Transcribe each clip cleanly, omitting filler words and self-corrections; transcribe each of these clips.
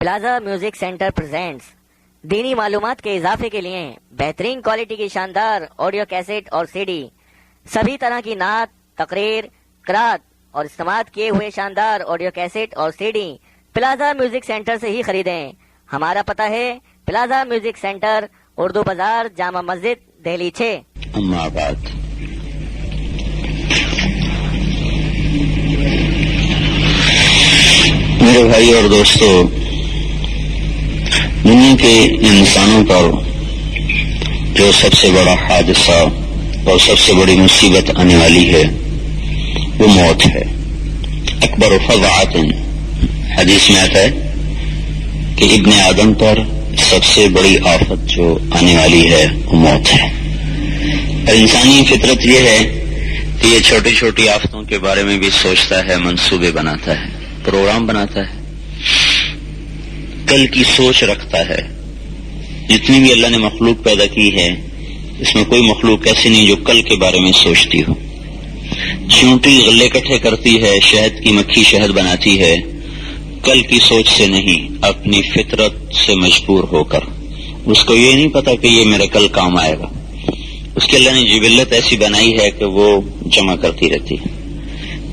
Plaza music centre presents دینی معلومات کے اضافے کے لیے بہترین کوالٹی کی شاندار آڈیو کیسٹ اور سی ڈی، سبھی طرح کی نعت، تقریر، قرات اور استماعت کیے ہوئے شاندار آڈیو کیسٹ اور C D plaza music centre سے ہی خریدیں۔ ہمارا پتہ ہے پلازا میوزک سینٹر، اردو بازار، جامع مسجد، دہلی 6۔ اما بعد، میرے بھائی اور دوستو، دنیا کے انسانوں پر جو سب سے بڑا حادثہ اور سب سے بڑی مصیبت آنے والی ہے وہ موت ہے۔ اکبر فضاعت، حدیث میں آتا ہے کہ ابن آدم پر سب سے بڑی آفت جو آنے والی ہے وہ موت ہے۔ اور انسانی فطرت یہ ہے کہ یہ چھوٹی چھوٹی آفتوں کے بارے میں بھی سوچتا ہے، منصوبے بناتا ہے، پروگرام بناتا ہے، کل کی سوچ رکھتا ہے۔ جتنی بھی اللہ نے مخلوق پیدا کی ہے، اس میں کوئی مخلوق ایسی نہیں جو کل کے بارے میں سوچتی ہو۔ چیونٹی غلے اکٹھے کرتی ہے، شہد کی مکھی شہد بناتی ہے، کل کی سوچ سے نہیں، اپنی فطرت سے مجبور ہو کر۔ اس کو یہ نہیں پتا کہ یہ میرے کل کام آئے گا۔ اس کے اللہ نے جبلت ایسی بنائی ہے کہ وہ جمع کرتی رہتی ہے۔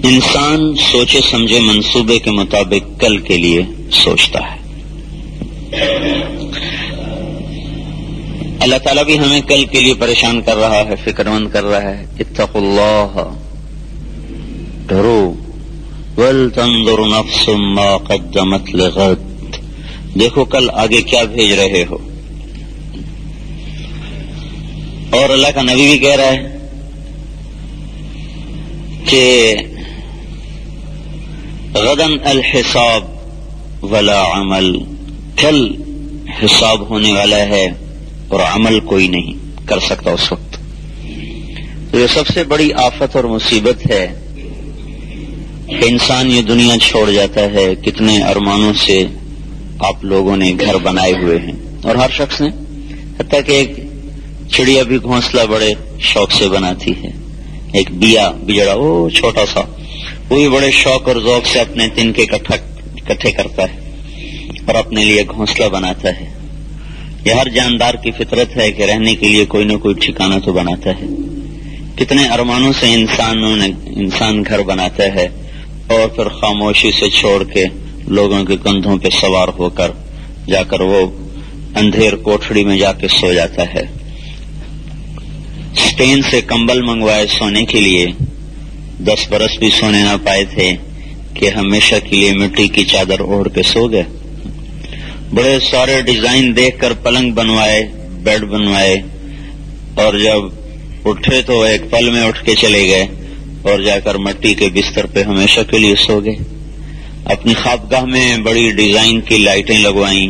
انسان سوچے سمجھے منصوبے کے مطابق کل کے لیے سوچتا ہے۔ اللہ تعالیٰ بھی ہمیں کل کے لیے پریشان کر رہا ہے، فکر مند کر رہا ہے۔ اتقوا اللہ، ڈرو، ولتنظر نفس ما قدمت لغد، دیکھو کل آگے کیا بھیج رہے ہو۔ اور اللہ کا نبی بھی کہہ رہا ہے کہ غدن الحساب ولا عمل، کل حساب ہونے والا ہے اور عمل کوئی نہیں کر سکتا اس وقت۔ تو یہ سب سے بڑی آفت اور مصیبت ہے کہ انسان یہ دنیا چھوڑ جاتا ہے۔ کتنے ارمانوں سے آپ لوگوں نے گھر بنائے ہوئے ہیں، اور ہر شخص نے، حتیٰ کہ ایک چڑیا بھی گھونسلہ بڑے شوق سے بناتی ہے، ایک بجڑا وہ چھوٹا سا، وہ بھی بڑے شوق اور ذوق سے اپنے تنکے اکٹھے کرتا ہے اور اپنے لیے گھونسلہ بناتا ہے۔ یہ ہر جاندار کی فطرت ہے کہ رہنے کے لیے کوئی نہ کوئی ٹھکانہ تو بناتا ہے۔ کتنے ارمانوں سے انسان گھر بناتا ہے اور پھر خاموشی سے چھوڑ کے لوگوں کے کندھوں پہ سوار ہو کر جا کر وہ اندھیر کوٹھڑی میں جا کے سو جاتا ہے۔ اسپین سے کمبل منگوائے سونے کے لیے، 10 برس بھی سونے نہ پائے تھے کہ ہمیشہ کے لیے مٹی کی چادر اوڑھ کے سو گئے۔ بڑے سارے ڈیزائن دیکھ کر پلنگ بنوائے، بیڈ بنوائے، اور جب اٹھے تو ایک پل میں اٹھ کے چلے گئے اور جا کر مٹی کے بستر پہ ہمیشہ کے لیے سو گئے۔ اپنی خوابگاہ میں بڑی ڈیزائن کی لائٹیں لگوائیں،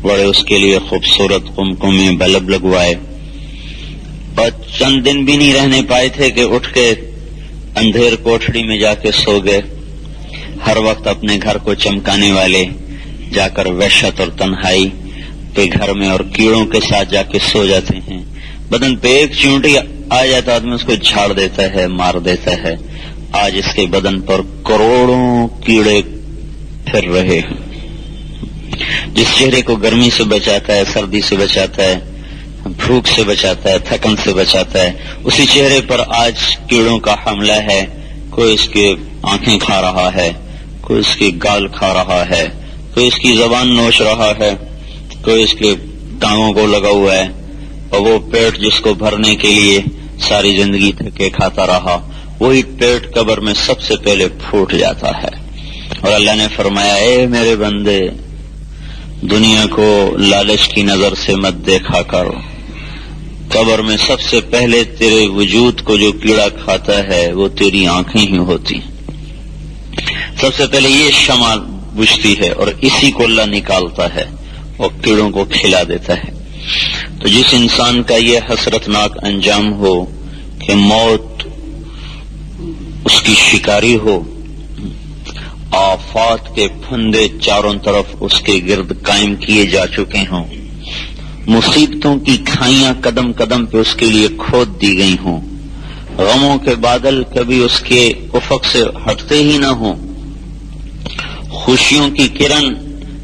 بڑے اس کے لیے خوبصورت قمقمے بلب لگوائے، اور چند دن بھی نہیں رہنے پائے تھے کہ اٹھ کے اندھیر کوٹھڑی میں جا کے سو گئے۔ ہر وقت اپنے گھر کو چمکانے والے جا کر وحشت اور تنہائی کے گھر میں اور کیڑوں کے ساتھ جا کے سو جاتے ہیں۔ بدن پہ ایک چیونٹی آ جاتا آدمی اس کو جھاڑ دیتا ہے، مار دیتا ہے۔ آج اس کے بدن پر کروڑوں کیڑے پھر رہے ہیں۔ جس چہرے کو گرمی سے بچاتا ہے، سردی سے بچاتا ہے، بھوک سے بچاتا ہے، تھکن سے بچاتا ہے، اسی چہرے پر آج کیڑوں کا حملہ ہے۔ کوئی اس کی آنکھیں کھا رہا ہے، کوئی اس کی گال کھا رہا ہے، کوئی اس کی زبان نوچ رہا ہے، کوئی اس کے ٹانگوں کو لگا ہوا ہے، اور وہ پیٹ جس کو بھرنے کے لیے ساری زندگی تھکے کھاتا رہا، وہی پیٹ قبر میں سب سے پہلے پھوٹ جاتا ہے۔ اور اللہ نے فرمایا، اے میرے بندے، دنیا کو لالچ کی نظر سے مت دیکھا کرو، قبر میں سب سے پہلے تیرے وجود کو جو کیڑا کھاتا ہے وہ تیری آنکھیں ہی ہوتی ہیں۔ سب سے پہلے یہ شمع بجھتی ہے اور اسی کو اللہ نکالتا ہے اور کیڑوں کو کھلا دیتا ہے۔ تو جس انسان کا یہ حسرتناک انجام ہو کہ موت اس کی شکاری ہو، آفات کے پھندے چاروں طرف اس کے گرد قائم کیے جا چکے ہوں، مصیبتوں کی کھائیاں قدم قدم پہ اس کے لیے کھود دی گئی ہوں، غموں کے بادل کبھی اس کے افق سے ہٹتے ہی نہ ہوں، خوشیوں کی کرن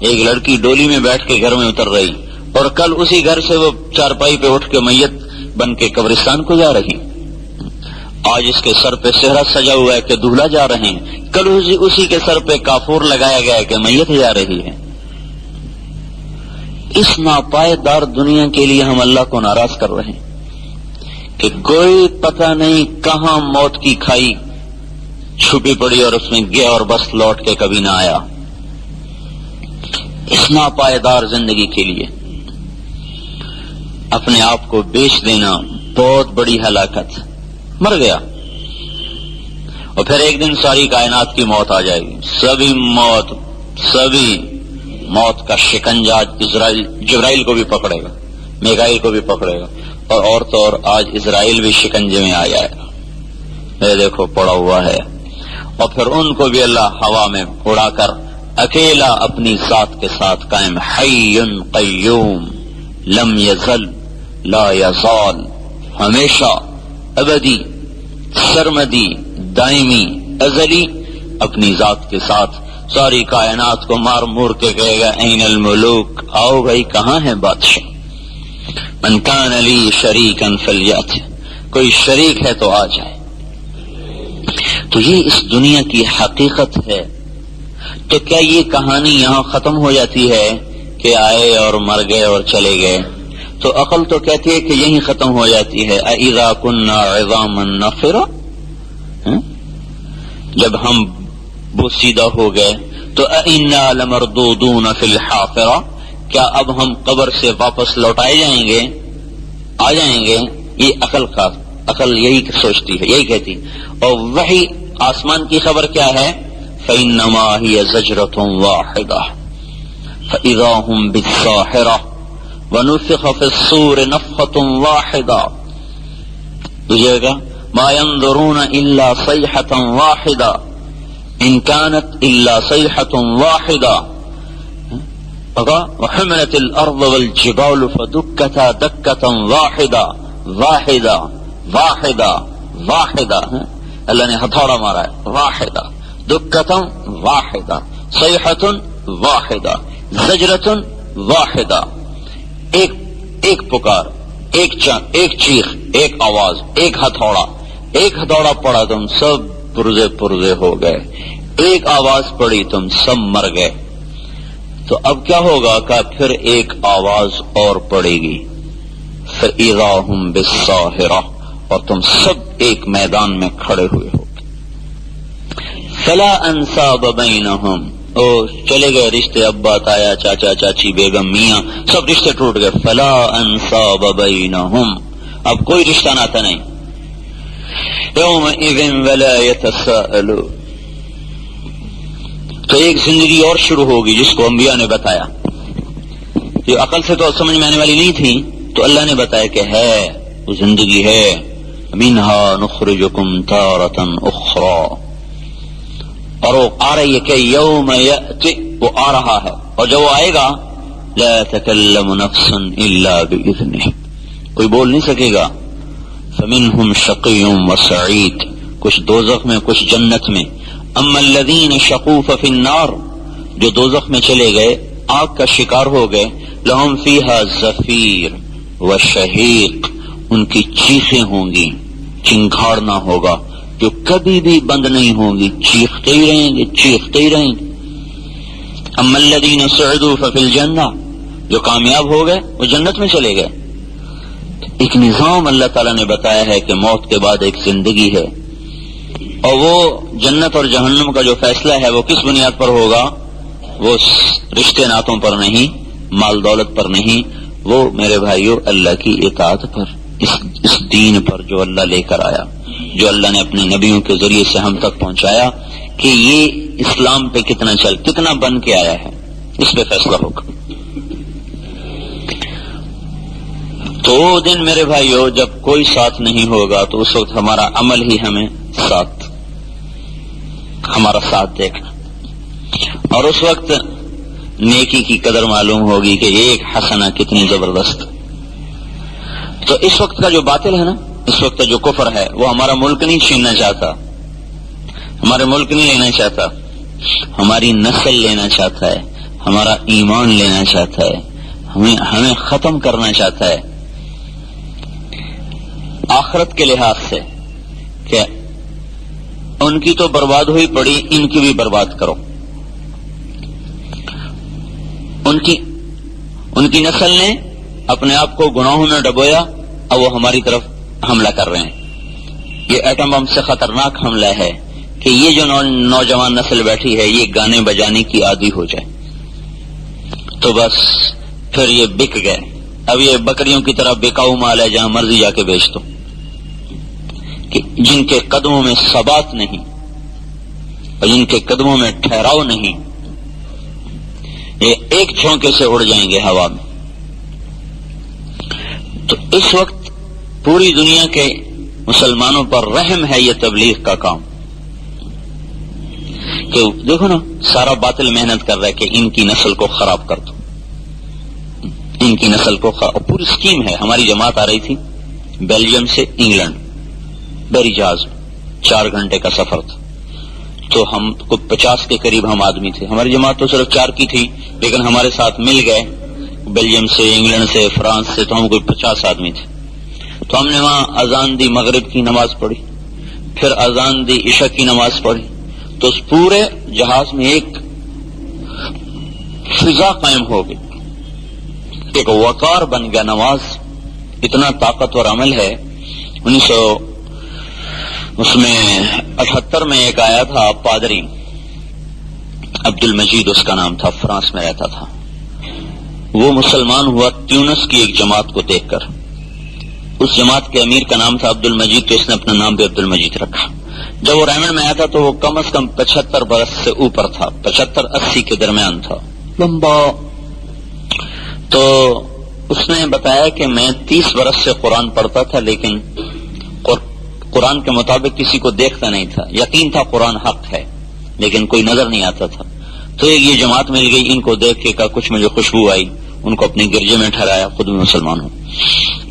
ایک لڑکی ڈولی میں بیٹھ کے گھر میں اتر رہی اور کل اسی گھر سے وہ چارپائی پہ اٹھ کے میت بن کے قبرستان کو جا رہی. آج اس کے سر پہ صحرا سجا ہوا ہے کہ دولہا جا رہے ہیں، کل اسی کے سر پہ کافور لگایا گیا ہے کہ میت جا رہی ہے. اس ناپائیدار دنیا کے لیے ہم اللہ کو ناراض کر رہے ہیں کہ کوئی پتہ نہیں کہاں موت کی کھائی چھپی پڑی اور اس میں گیا اور بس لوٹ کے کبھی نہ آیا. اس ناپائیدار زندگی کے لیے اپنے آپ کو بیچ دینا بہت بڑی ہلاکت. مر گیا اور پھر ایک دن ساری کائنات کی موت آ جائے گی. سبھی موت کا شکنجہ جبرائیل کو بھی پکڑے گا، میکائیل کو بھی پکڑے گا، اور تو اور آج اسرائیل بھی شکنجے میں آ جائے گا. یہ دیکھو پڑا ہوا ہے. اور پھر ان کو بھی اللہ ہوا میں اڑا کر اکیلا اپنی ذات کے ساتھ قائم، حی قیوم لم یزل لا یزال، ہمیشہ ابدی سرمدی دائمی ازلی اپنی ذات کے ساتھ ساری کائنات کو مار مور کے کہے گا این الملوک، آؤ بھائی کہاں ہے بادشاہ. من کان لی شریکا فلیات، کوئی شریک ہے تو آ جائے. تو یہ اس دنیا کی حقیقت ہے. تو کیا یہ کہانی یہاں ختم ہو جاتی ہے کہ آئے اور مر گئے اور چلے گئے؟ تو عقل تو کہتی ہے کہ یہی ختم ہو جاتی ہے. اذا كنا عظاما نخرا، جب ہم بوسیدہ ہو گئے تو انا لمردودون فی الحافرہ، کیا اب ہم قبر سے واپس لوٹائے جائیں گے، آ جائیں گے؟ یہ عقل یہی سوچتی ہے، یہی کہتی. اور وہی آسمان کی خبر کیا ہے؟ فإنما هي زجرة واحدة فإذا هم بالساحرة ونفخ في الصور نفخة واحدة. تجھے گا ما ينظرون إلا صيحة واحدة إن كانت إلا صيحة واحدة وحملت الأرض والجبال فدكتا دكة واحدة واحدة واحدة واحدة. اللہ نے ہتھوڑا مارا ہے. واحدہ دکتم واحدہ صیحۃ واحدہ زجرۃ واحدہ. ایک پکار، ایک چیخ، ایک آواز، ایک ہتھوڑا پڑا تم سب پرزے ہو گئے. ایک آواز پڑی تم سب مر گئے. تو اب کیا ہوگا کہ پھر ایک آواز اور پڑے گی، فإذا هم بالساہرہ، اور تم سب ایک میدان میں کھڑے ہوئے ہو. فلا انساب بینہم، او چلے گئے رشتے، ابا تایا چاچا چاچی بیگم میاں سب رشتے ٹوٹ گئے. فلا انساب بینہم، اب کوئی رشتہ ناتا نہیں. یومئذ ولا یتساءلون، تو ایک زندگی اور شروع ہوگی جس کو انبیاء نے بتایا. یہ عقل سے تو سمجھ میں آنے والی نہیں تھی، تو اللہ نے بتایا کہ ہے، وہ زندگی ہے. منہا نخرجکم تارۃ اخری، اور وہ آ رہی ہے کہ یوم یأتی، وہ آ رہا ہے، اور جب وہ آئے گا لا تکلم نفس الا بإذنہ، کوئی بول نہیں سکے گا. فمنہم شقی وسعید، کچھ دوزخ میں کچھ جنت میں. اما الذین شقوا ففی النار، جو دوزخ میں چلے گئے آگ کا شکار ہو گئے. لہم فیہا زفیر وشہیق، ان کی چیخیں ہوں گی، چنگھاڑنا ہوگا جو کبھی بھی بند نہیں ہوں گی، چیختے ہی رہیں گے، چیختے ہی رہیں گے. اما الذین سعدوا ففی الجنہ، جو کامیاب ہو گئے وہ جنت میں چلے گئے. ایک نظام اللہ تعالیٰ نے بتایا ہے کہ موت کے بعد ایک زندگی ہے، اور وہ جنت اور جہنم کا جو فیصلہ ہے وہ کس بنیاد پر ہوگا؟ وہ رشتے ناتوں پر نہیں، مال دولت پر نہیں، وہ میرے بھائیوں اللہ کی اطاعت پر، اس دین پر جو اللہ لے کر آیا، جو اللہ نے اپنے نبیوں کے ذریعے سے ہم تک پہنچایا، کہ یہ اسلام پہ کتنا بن کے آیا ہے، اس پہ فیصلہ ہوگا. تو وہ دن میرے بھائیوں جب کوئی ساتھ نہیں ہوگا، تو اس وقت ہمارا عمل ہی ہمیں ہمارا ساتھ دے گا، اور اس وقت نیکی کی قدر معلوم ہوگی کہ ایک حسنہ کتنی زبردست. تو اس وقت کا جو باطل ہے نا، اس وقت کا جو کفر ہے، وہ ہمارا ملک نہیں چھیننا چاہتا، ہمارے ملک نہیں لینا چاہتا، ہماری نسل لینا چاہتا ہے، ہمارا ایمان لینا چاہتا ہے، ہمیں ختم کرنا چاہتا ہے آخرت کے لحاظ سے کہ ان کی تو برباد ہوئی پڑی، ان کی بھی برباد کرو. ان کی نسل نے اپنے آپ کو گناہوں میں ڈبویا، اب وہ ہماری طرف حملہ کر رہے ہیں. یہ ایٹم بم سے خطرناک حملہ ہے کہ یہ جو نوجوان نسل بیٹھی ہے یہ گانے بجانے کی عادی ہو جائے تو بس پھر یہ بک گئے. اب یہ بکریوں کی طرح بکاؤ مال ہے، جہاں مرضی جا کے بیچ دو، کہ جن کے قدموں میں ثبات نہیں اور جن کے قدموں میں ٹھہراؤ نہیں، یہ ایک جھونکے سے اڑ جائیں گے ہوا میں. تو اس وقت پوری دنیا کے مسلمانوں پر رحم ہے یہ تبلیغ کا کام کہ دیکھو نا، سارا باطل محنت کر رہا ہے کہ ان کی نسل کو خراب کر دو، ان کی نسل کو خراب. پوری اسکیم ہے. ہماری جماعت آ رہی تھی بیلجیم سے انگلینڈ بحری جہاز، 4 گھنٹے کا سفر تھا. تو ہم کو 50 کے قریب ہم آدمی تھے. ہماری جماعت تو صرف 4 کی تھی، لیکن ہمارے ساتھ مل گئے بیلجیم سے، انگلینڈ سے، فرانس سے، تو ہم کوئی 50 آدمی تھے. تو ہم نے وہاں اذان دی، مغرب کی نماز پڑھی، پھر اذان دی، عشاء کی نماز پڑھی. تو اس پورے جہاز میں ایک فضا قائم ہو گئی، ایک وقار بن گیا. نماز اتنا طاقتور عمل ہے. 1978 میں ایک آیا تھا پادری عبد المجید اس کا نام تھا، فرانس میں رہتا تھا. وہ مسلمان ہوا تیونس کی ایک جماعت کو دیکھ کر. اس جماعت کے امیر کا نام تھا عبد المجید، تو اس نے اپنا نام بھی عبد المجید رکھا. جب وہ ریمنڈ میں آیا تھا تو وہ کم از کم 75 برس سے اوپر تھا، 75-80 کے درمیان تھا، لمبا. تو اس نے بتایا کہ میں 30 برس سے قرآن پڑھتا تھا، لیکن قرآن کے مطابق کسی کو دیکھتا نہیں تھا. یقین تھا قرآن حق ہے، لیکن کوئی نظر نہیں آتا تھا. تو ایک یہ جماعت مل گئی، ان کو دیکھ کے کچھ مجھے خوشبو آئی، ان کو اپنے گرجے میں ٹھہرایا، خود بھی مسلمان ہوں.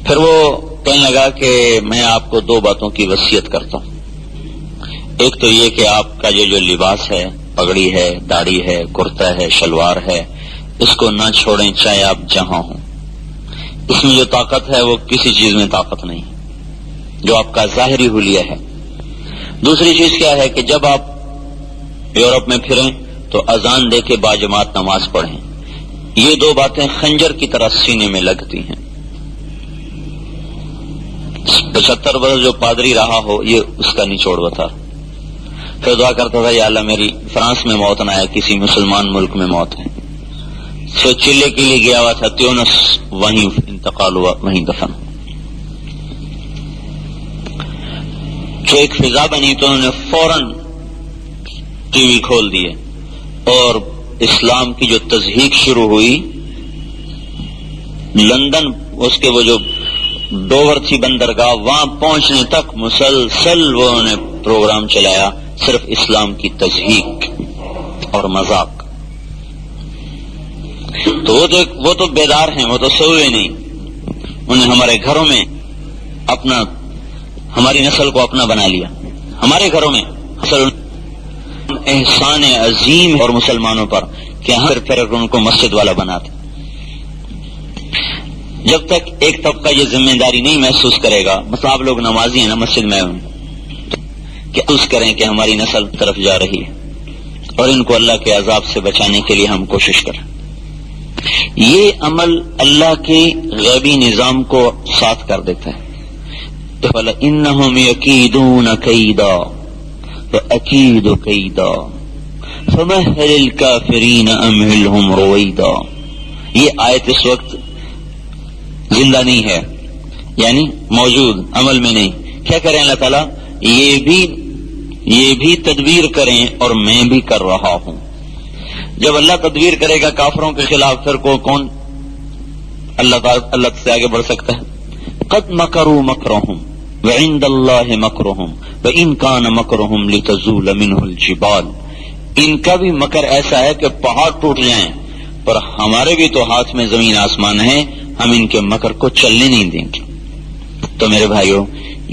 پھر وہ کہنے لگا کہ میں آپ کو 2 باتوں کی وصیت کرتا ہوں. ایک تو یہ کہ آپ کا یہ جو لباس ہے، پگڑی ہے، داڑھی ہے، کرتا ہے، شلوار ہے، اس کو نہ چھوڑیں چاہے آپ جہاں ہوں. اس میں جو طاقت ہے وہ کسی چیز میں طاقت نہیں، جو آپ کا ظاہری حلیہ ہے. دوسری چیز کیا ہے کہ جب آپ یورپ میں پھریں تو اذان دے کے باجماعت نماز پڑھیں. یہ 2 باتیں خنجر کی طرح سینے میں لگتی ہیں. 75 برس جو پادری رہا ہو یہ اس کا نچوڑ بتا. پھر دعا کرتا تھا یا اللہ میری فرانس میں موت نہ آئے، کسی مسلمان ملک میں موت ہے. سو چلے کے لیے گیا ہوا تھا تیونس، وہیں انتقال ہوا، وہیں دفن. جو ایک فضا بنی تو انہوں نے فوراً ٹی وی کھول دیے اور اسلام کی جو تضحیق شروع ہوئی لندن، اس کے وہ جو ڈوور تھی بندرگاہ، وہاں پہنچنے تک مسلسل وہ نے پروگرام چلایا، صرف اسلام کی تضحیق اور مذاق. تو وہ تو بیدار ہیں، وہ تو سوئے نہیں. انہیں ہمارے گھروں میں ہماری نسل کو اپنا بنا لیا. ہمارے گھروں میں احسان عظیم اور مسلمانوں پر کہ ہم پھر ان کو مسجد والا بناتے. جب تک ایک طبقہ یہ ذمہ داری نہیں محسوس کرے گا، مثلا آپ لوگ نمازی ہیں نا مسجد میں، کہ محسوس کریں کہ ہماری نسل طرف جا رہی ہے اور ان کو اللہ کے عذاب سے بچانے کے لیے ہم کوشش کریں. یہ عمل اللہ کے غیبی نظام کو ساتھ کر دیتا ہے. إِنَّهُمْ يَكِيدُونَ كَيْدًا وَأَكِيدُ كَيْدًا فَمَهِّلِ الْكَافِرِينَ أَمْهِلْهُمْ رُوَيْدًا. یہ آیت اس وقت زندہ نہیں ہے، یعنی موجود، عمل میں نہیں. کیا کریں اللہ تعالیٰ؟ یہ بھی تدبیر کریں اور میں بھی کر رہا ہوں. جب اللہ تدبیر کرے گا کافروں کے خلاف، پھر کون اللہ سے آگے بڑھ سکتا ہے؟ قد مکروا مکرهم وعند اللہ مکرهم وان کان مکرهم لتزول منه الجبال. ان کا بھی مکر ایسا ہے کہ پہاڑ ٹوٹ جائیں، پر ہمارے بھی تو ہاتھ میں زمین آسمان ہے، ہم ان کے مکر کو چلنے نہیں دیں گے. تو میرے بھائیو،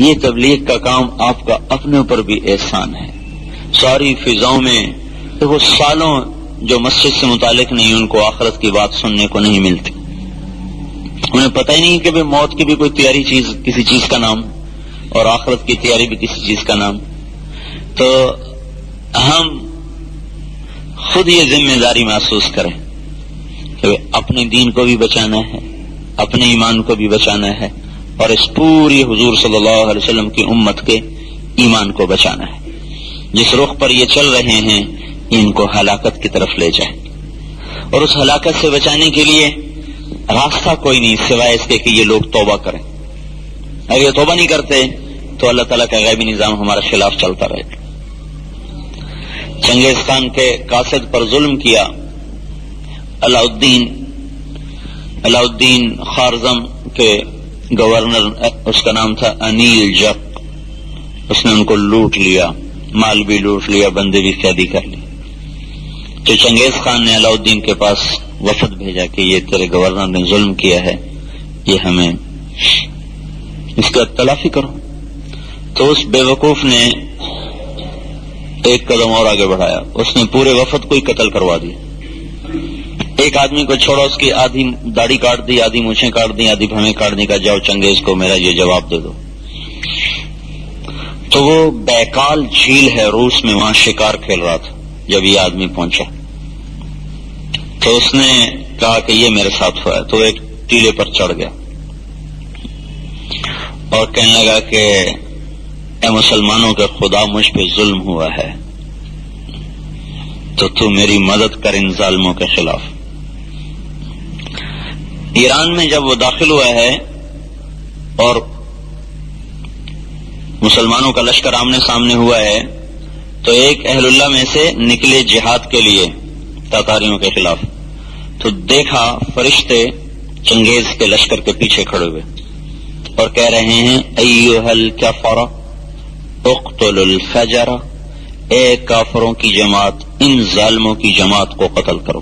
یہ تبلیغ کا کام آپ کا اپنے اوپر بھی احسان ہے. ساری فضاؤں میں دیکھو، سالوں جو مسجد سے متعلق نہیں ان کو آخرت کی بات سننے کو نہیں ملتی. انہیں پتہ ہی نہیں کہ بھئی موت کی بھی کوئی تیاری چیز کسی چیز کا نام اور آخرت کی تیاری بھی کسی چیز کا نام. تو ہم خود یہ ذمہ داری محسوس کریں کہ اپنے دین کو بھی بچانا ہے، اپنے ایمان کو بھی بچانا ہے، اور اس پوری حضور صلی اللہ علیہ وسلم کی امت کے ایمان کو بچانا ہے. جس رخ پر یہ چل رہے ہیں ان کو ہلاکت کی طرف لے جائیں، اور اس ہلاکت سے بچانے کے لیے راستہ کوئی نہیں سوائے اس کے کہ یہ لوگ توبہ کریں. اگر یہ توبہ نہیں کرتے تو اللہ تعالیٰ کا غیبی نظام ہمارے خلاف چلتا رہے گا. چنگیز خان کے قاصد پر ظلم کیا. علاء الدین خارزم کے گورنر، اس کا نام تھا انیل جق، اس نے ان کو لوٹ لیا، مال بھی لوٹ لیا، بندے بھی قیدی کر لیے. تو چنگیز خان نے علاء الدین کے پاس وفد بھیجا کہ یہ تیرے گورنر نے ظلم کیا ہے، یہ ہمیں اس کا تلافی کرو. تو اس بے وقوف نے ایک قدم اور آگے بڑھایا، اس نے پورے وفد کو ہی قتل کروا دیا. ایک آدمی کو چھوڑا، اس کی آدھی داڑھی کاٹ دی، آدھی مونچھیں کاٹ دی، آدھی بھویں کاٹ دی، کہا جاؤ چنگیز کو میرا یہ جواب دے دو. تو وہ بیکال جھیل ہے روس میں، وہاں شکار کھیل رہا تھا. جب یہ آدمی پہنچا تو اس نے کہا کہ یہ میرے ساتھ ہوا ہے. تو ایک ٹیلے پر چڑھ گیا اور کہنے لگا کہ اے مسلمانوں کے خدا، مجھ پہ ظلم ہوا ہے تو میری مدد کر ان ظالموں کے خلاف. ایران میں جب وہ داخل ہوا ہے اور مسلمانوں کا لشکر آمنے سامنے ہوا ہے تو ایک اہل اللہ میں سے نکلے جہاد کے لیے تاتاریوں کے خلاف. تو دیکھا فرشتے چنگیز کے لشکر کے پیچھے کھڑے ہوئے اور کہہ رہے ہیں ایھا الکفر اقتلوا الفجر، اے کافروں کی جماعت ان ظالموں کی جماعت کو قتل کرو.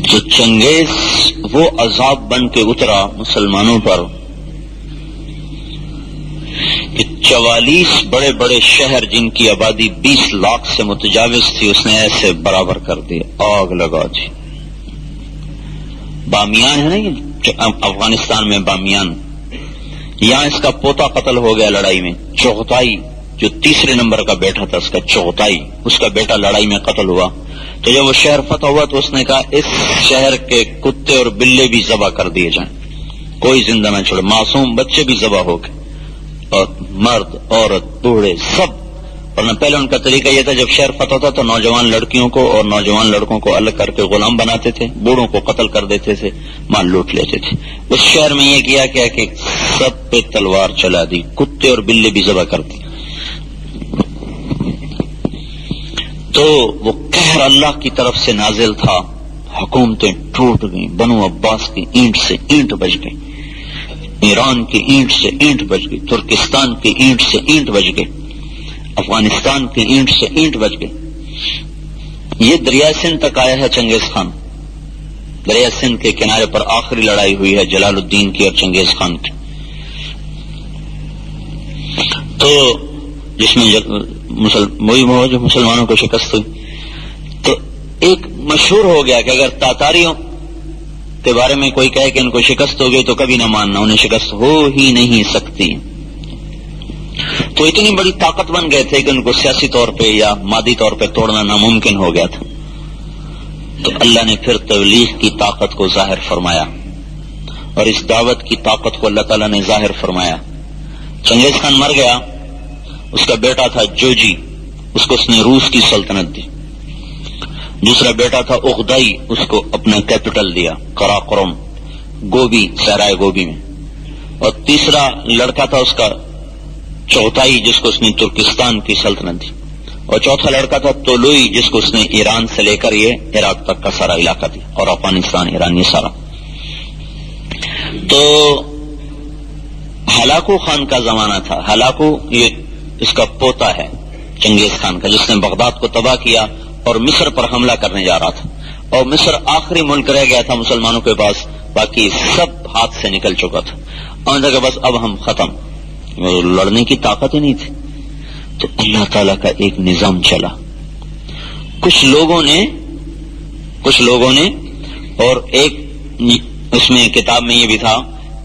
تو چنگیز وہ عذاب بن کے اترا مسلمانوں پر کہ 44 بڑے بڑے شہر جن کی آبادی 20 لاکھ سے متجاوز تھی اس نے ایسے برابر کر دیا، آگ لگا دی. بامیان ہے نا یہ افغانستان میں بامیان، یہاں اس کا پوتا قتل ہو گیا لڑائی میں. چغتائی جو تیسرے نمبر کا بیٹا تھا اس کا، چغتائی اس کا بیٹا لڑائی میں قتل ہوا. تو جب وہ شہر فتح ہوا تو اس نے کہا اس شہر کے کتے اور بلے بھی ذبح کر دیے جائیں، کوئی زندہ نہ چھوڑے، معصوم بچے بھی ذبح ہو گئے، اور مرد عورت بوڑھے سب. ورنہ پہلے ان کا طریقہ یہ تھا جب شہر فتح ہوتا تو نوجوان لڑکیوں کو اور نوجوان لڑکوں کو الگ کر کے غلام بناتے تھے، بوڑھوں کو قتل کر دیتے تھے، مال لوٹ لیتے تھے. اس شہر میں یہ کیا کہ سب پہ تلوار چلا دی، کتے اور بلے بھی ذبح کر دی. تو وہ قہر اللہ کی طرف سے نازل تھا، حکومتیں ٹوٹ گئیں، بنو عباس کی اینٹ سے اینٹ بج گئی، ایران کی اینٹ سے اینٹ بج گئی، ترکستان کی اینٹ سے اینٹ بج گئی، افغانستان کی اینٹ سے اینٹ بج گئی. یہ دریائے سندھ تک آیا ہے چنگیز خان. دریائے سندھ کے کنارے پر آخری لڑائی ہوئی ہے جلال الدین کی اور چنگیز خان کی. تو جس میں جو مسلمانوں کو شکست ہوئی. تو ایک مشہور ہو گیا کہ اگر تاتاریوں کے بارے میں کوئی کہے کہ ان کو شکست ہو گئی تو کبھی نہ ماننا، انہیں شکست ہو ہی نہیں سکتی. تو اتنی بڑی طاقت بن گئے تھے کہ ان کو سیاسی طور پہ یا مادی طور پہ توڑنا ناممکن ہو گیا تھا. تو اللہ نے پھر تبلیغ کی طاقت کو ظاہر فرمایا اور اس دعوت کی طاقت کو اللہ تعالیٰ نے ظاہر فرمایا. چنگیز خان مر گیا، اس کا بیٹا تھا جوجی، اس کو اس نے روس کی سلطنت دی. دوسرا بیٹا تھا اغدائی، اس کو اپنا کیپٹل دیا قراقرم، گوبی، صحرائے گوبی میں. اور تیسرا لڑکا تھا اس کا چغتائی، جس کو اس نے ترکستان کی سلطنت دی. اور چوتھا لڑکا تھا طولوئی، جس کو اس نے ایران سے لے کر یہ عراق تک کا سارا علاقہ دیا، اور افغانستان، ایران، یہ سارا. تو ہلاکو خان کا زمانہ تھا. ہلاکو یہ اس کا پوتا ہے چنگیز خان کا، جس نے بغداد کو تباہ کیا اور مصر پر حملہ کرنے جا رہا تھا. اور مصر آخری ملک رہ گیا تھا مسلمانوں کے پاس، باقی سب ہاتھ سے نکل چکا تھا. اور کہ بس اب ہم ختم، لڑنے کی طاقت ہی نہیں تھی. تو اللہ تعالیٰ کا ایک نظام چلا. کچھ لوگوں نے اور ایک اس میں کتاب میں یہ بھی تھا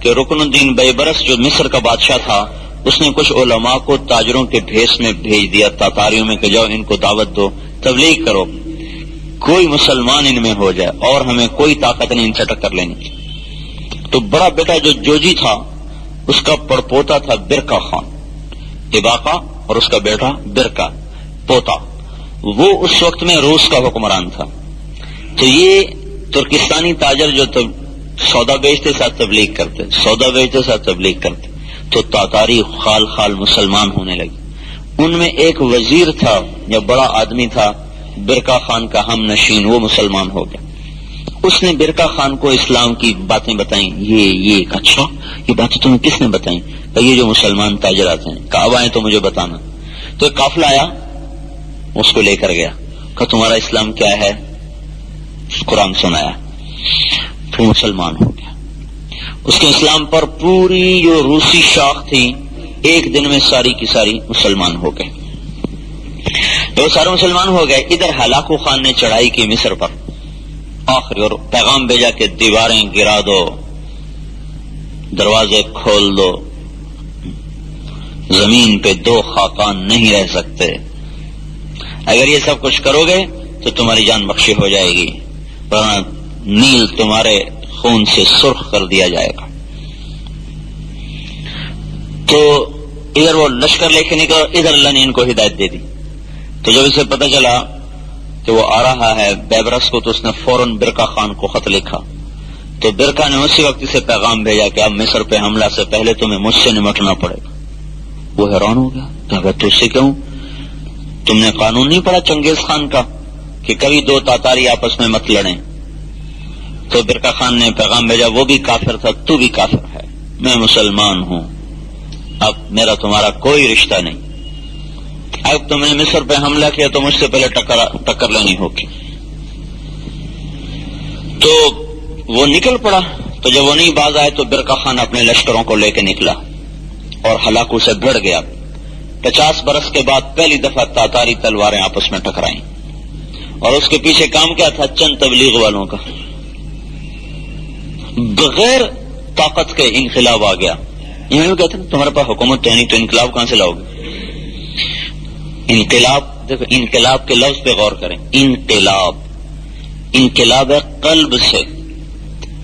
کہ رکن الدین بیبرس جو مصر کا بادشاہ تھا اس نے کچھ علماء کو تاجروں کے بھیس میں بھیج دیا تاتاریوں میں کہ جاؤ ان کو دعوت دو، تبلیغ کرو، کوئی مسلمان ان میں ہو جائے اور ہمیں کوئی طاقت نہیں ان سے ٹکر لینی. تو بڑا بیٹا جو جوجی تھا اس کا پڑپوتا تھا برکا خان اباقہ اور اس کا بیٹا برکا پوتا، وہ اس وقت میں روس کا حکمران تھا. تو یہ ترکستانی تاجر جو سودا بیچتے ساتھ تبلیغ کرتے تو تاتاری خال خال مسلمان ہونے لگے. ان میں ایک وزیر تھا یا بڑا آدمی تھا برکا خان کا ہم نشین، وہ مسلمان ہو گیا. اس نے برکا خان کو اسلام کی باتیں بتائیں. یہ اچھا یہ باتیں تمہیں کس نے بتائیں؟ کہ یہ جو مسلمان تاجر آتے ہیں کہ اب آئے تو مجھے بتانا. تو ایک قافلہ آیا اس کو لے کر گیا کہ تمہارا اسلام کیا ہے؟ قرآن سنایا تو مسلمان ہو گیا. اس کے اسلام پر پوری جو روسی شاخ تھی ایک دن میں ساری کی ساری مسلمان ہو گئے. وہ سارے مسلمان ہو گئے. ادھر ہلاکو خان نے چڑھائی کی مصر پر آخری اور پیغام بھیجا کہ دیواریں گرا دو، دروازے کھول دو، زمین پہ 2 خاقان نہیں رہ سکتے، اگر یہ سب کچھ کرو گے تو تمہاری جان بخشی ہو جائے گی ورنہ نیل تمہارے خون سے سرخ کر دیا جائے گا. تو ادھر وہ لشکر لے کے نکلا، ادھر اللہ نے ان کو ہدایت دے دی. تو جب اسے پتہ چلا کہ وہ آ رہا ہے بیبرس کو تو اس نے فوراً برکا خان کو خط لکھا. تو برکا نے اسی وقت سے پیغام بھیجا کہ اب مصر پہ حملہ سے پہلے تمہیں مجھ سے نمٹنا پڑے گا. وہ حیران ہو گیا کہ تجھ سے کیوں؟ تم نے قانون نہیں پڑھا چنگیز خان کا کہ کبھی 2 تاتاری آپس میں مت لڑیں؟ تو برکا خان نے پیغام بھیجا وہ بھی کافر تھا، تو بھی کافر ہے، میں مسلمان ہوں، اب میرا تمہارا کوئی رشتہ نہیں. اب تم نے مصر پہ حملہ کیا تو مجھ سے پہلے ٹکر لینی ہوگی. تو وہ نکل پڑا. تو جب وہ نہیں باز آئے تو برکا خان اپنے لشکروں کو لے کے نکلا اور ہلاکو سے بھڑ گیا. 50 برس کے بعد پہلی دفعہ تاتاری تلواریں آپس میں ٹکرائیں اور اس کے پیچھے کام کیا تھا؟ چند تبلیغ والوں کا. بغیر طاقت کے انقلاب آ گیا. یہ کہتے ہیں تمہارے پاس حکومت تو نہیں تو انقلاب کہاں سے لاؤ گے؟ انقلاب دیکھو، انقلاب کے لفظ پہ غور کریں. انقلاب ہے قلب سے،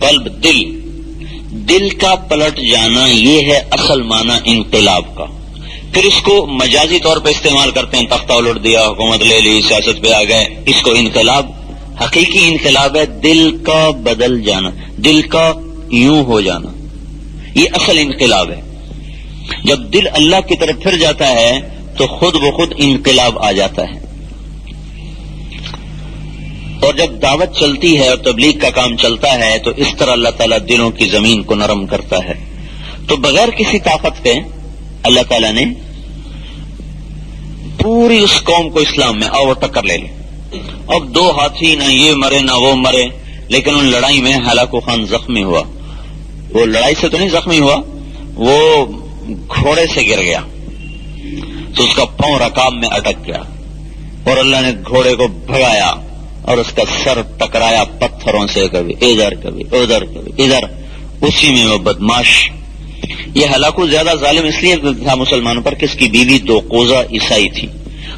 قلب دل کا پلٹ جانا، یہ ہے اصل معنی انقلاب کا. پھر اس کو مجازی طور پہ استعمال کرتے ہیں، تختہ الٹ دیا، حکومت لے لی، سیاست پہ آ گئے، اس کو انقلاب. حقیقی انقلاب ہے دل کا بدل جانا، دل کا یوں ہو جانا، یہ اصل انقلاب ہے. جب دل اللہ کی طرف پھر جاتا ہے تو خود بخود انقلاب آ جاتا ہے. اور جب دعوت چلتی ہے اور تبلیغ کا کام چلتا ہے تو اس طرح اللہ تعالیٰ دلوں کی زمین کو نرم کرتا ہے. تو بغیر کسی طاقت کے اللہ تعالیٰ نے پوری اس قوم کو اسلام میں اور ٹکر لے لی. اب 2 ہاتھی نہ یہ مرے نہ وہ مرے، لیکن ان لڑائی میں ہلاکو خان زخمی ہوا. وہ لڑائی سے تو نہیں زخمی ہوا، وہ گھوڑے سے گر گیا تو اس کا پاؤں رکاب میں اٹک گیا اور اللہ نے گھوڑے کو بھگایا اور اس کا سر ٹکرایا پتھروں سے، کبھی ادھر کبھی ادھر کبھی ادھر. اسی میں وہ بدماش. یہ ہلاکو زیادہ ظالم اس لیے تھا مسلمانوں پر کہ اس کی بیوی دوقوزہ عیسائی تھی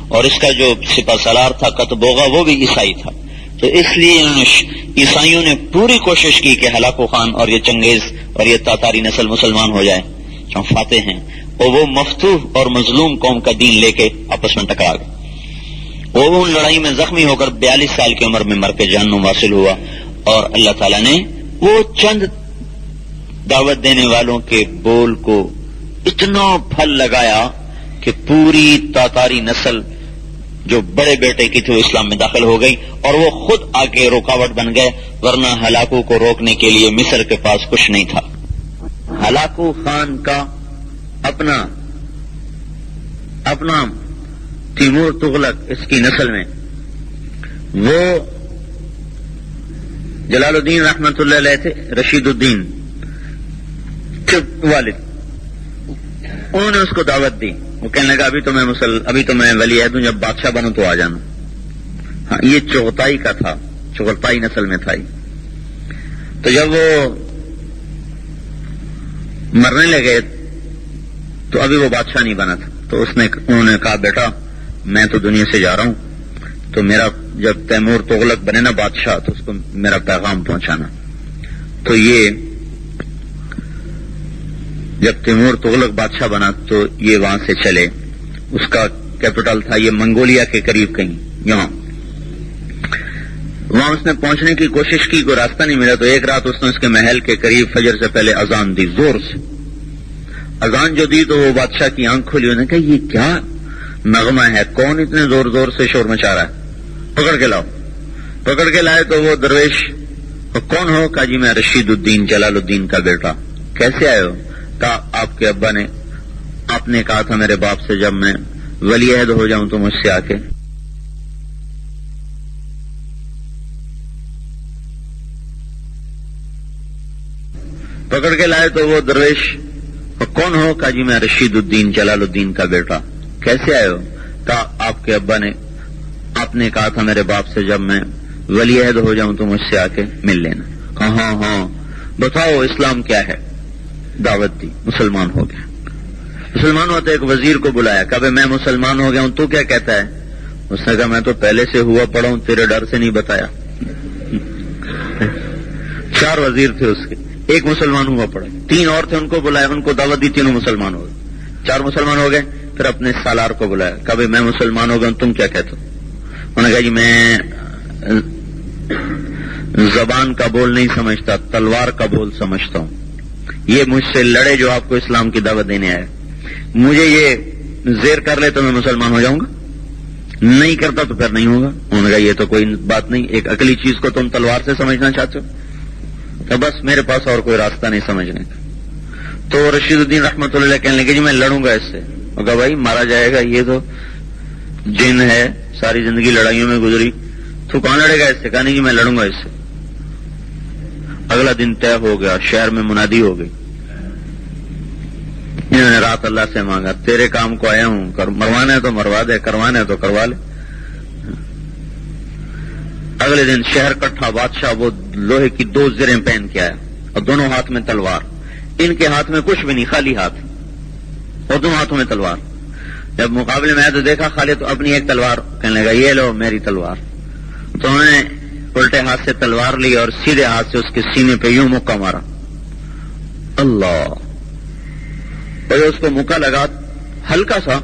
اور اس کا جو سپہ سالار تھا قطبوغا وہ بھی عیسائی تھا. تو اس لیے عیسائیوں نے پوری کوشش کی کہ ہلاکو خان اور یہ چنگیز اور یہ تاتاری نسل مسلمان ہو جائے، جو فاتح ہیں. اور وہ مفتوح اور مظلوم قوم کا دین لے کے آپس میں ٹکرا گئے. وہ ان لڑائی میں زخمی ہو کر 42 سال کی عمر میں مر کے جہنم واصل ہوا. اور اللہ تعالیٰ نے وہ چند دعوت دینے والوں کے بول کو اتنا پھل لگایا کہ پوری تاتاری نسل جو بڑے بیٹے کی تھی وہ اسلام میں داخل ہو گئی اور وہ خود آ کے رکاوٹ بن گئے. ورنہ ہلاکو کو روکنے کے لیے مصر کے پاس کچھ نہیں تھا. ہلاکو خان کا اپنا تیمور تغلق اس کی نسل میں وہ جلال الدین رحمت اللہ علیہ تھے، رشید الدین کے والد. انہوں نے اس کو دعوت دی. وہ کہنے لگا ابھی تو میں ولی عہد ہوں، جب بادشاہ بنوں تو آ جانا. ہاں یہ چغتائی کا تھا، چغتائی نسل میں تھا. تو جب وہ مرنے لگے تو ابھی وہ بادشاہ نہیں بنا تھا. تو انہوں نے کہا بیٹا میں تو دنیا سے جا رہا ہوں، تو میرا جب تیمور تغلق بنے نا بادشاہ تو اس کو میرا پیغام پہنچانا. تو یہ جب تیمور تغلق بادشاہ بنا تو یہ وہاں سے چلے. اس کا کیپٹل تھا یہ منگولیا کے قریب کہیں یہاں. وہاں اس نے پہنچنے کی کوشش کی، کوئی راستہ نہیں ملا. تو ایک رات اس نے اس کے محل کے قریب فجر سے پہلے اذان دی، زور سے اذان جو دی تو وہ بادشاہ کی آنکھ کھلی. انہوں نے کہا یہ کیا نغمہ ہے، کون اتنے زور زور سے شور مچا رہا ہے، پکڑ کے لاؤ. پکڑ کے لائے تو وہ درویش کون ہو؟ کہا جی میں رشید الدین جلال الدین کا بیٹا. کیسے آئے ہو؟ کہا آپ کے ابا نے، آپ نے کہا تھا میرے باپ سے جب میں ولی عہد ہو جاؤں تو مجھ سے آ کے. پکڑ کے لائے تو وہ درویش کون ہو؟ کہا جی میں رشید الدین جلال الدین کا بیٹا. کیسے آئے ہو؟ کہا آپ کے ابا نے، آپ نے کہا تھا میرے باپ سے جب میں ولی عہد ہو جاؤں تو مجھ سے آ کے مل لینا. کہا ہاں بتاؤ اسلام کیا ہے. دعوت دی، مسلمان ہو گیا. مسلمان ہوتے ایک وزیر کو بلایا، کہا میں مسلمان ہو گیا ہوں تو کیا کہتا ہے؟ اس نے کہا میں تو پہلے سے ہوا پڑا ہوں، تیرے ڈر سے نہیں بتایا. 4 وزیر تھے اس کے، ایک مسلمان ہوا پڑا. 3 اور تھے ان کو بلایا، ان کو دعوت دی، تینوں مسلمان ہو گئے. 4 مسلمان ہو گئے. پھر اپنے سالار کو بلایا، کہا میں مسلمان ہو گیا ہوں تم کیا کہتے ہو؟ انہوں نے کہا جی میں زبان کا بول نہیں سمجھتا، تلوار کا بول سمجھتا ہوں. یہ مجھ سے لڑے جو آپ کو اسلام کی دعوت دینے آئے، مجھے یہ زیر کر لے تو میں مسلمان ہو جاؤں گا، نہیں کرتا تو پھر نہیں ہوگا. انہوں نے کہا یہ تو کوئی بات نہیں، ایک عقلی چیز کو تم تلوار سے سمجھنا چاہتے ہو تو بس میرے پاس اور کوئی راستہ نہیں سمجھنے کا. تو رشید الدین رحمت اللہ کہنے لگے جی میں لڑوں گا اس سے. اور کہا بھائی مارا جائے گا، یہ تو جن ہے، ساری زندگی لڑائیوں میں گزری، تو کون لڑے گا اس سے؟ کہا نہیں جی میں لڑوں گا اس سے. اگلا دن طے ہو گیا، شہر میں منادی ہو گئی. انہوں نے رات اللہ سے مانگا تیرے کام کو آیا ہوں، مروانا ہے تو مروا دے، کروانا ہے تو کروا لے. اگلے دن شہر کٹھا، بادشاہ وہ لوہے کی 2 زریں پہن کے آیا اور دونوں ہاتھ میں تلوار. ان کے ہاتھ میں کچھ بھی نہیں، خالی ہاتھ اور دونوں ہاتھوں میں تلوار. جب مقابلے میں آیا تو دیکھا خالی، تو اپنی ایک تلوار کہنے لگا یہ لو میری تلوار. تو انہوں نے الٹے ہاتھ سے تلوار لی اور سیدھے ہاتھ سے اس کے سینے پہ یوں مکہ مارا. اللہ! اور اس کو مکہ لگا ہلکا سا،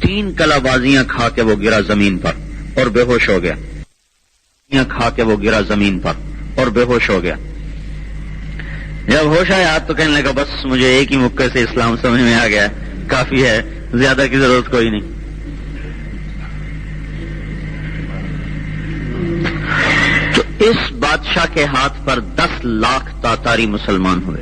3 کلا بازیاں کھا کے وہ گرا زمین پر اور بے ہوش ہو گیا. کھا کے وہ گرا زمین پر اور بے ہوش ہو گیا. جب ہوش آیا تو کہنے لگا بس مجھے ایک ہی مکے سے اسلام سمجھ میں آ گیا، کافی ہے، زیادہ کی ضرورت کوئی نہیں. تو اس بادشاہ کے ہاتھ پر 10 لاکھ تاتاری مسلمان ہوئے.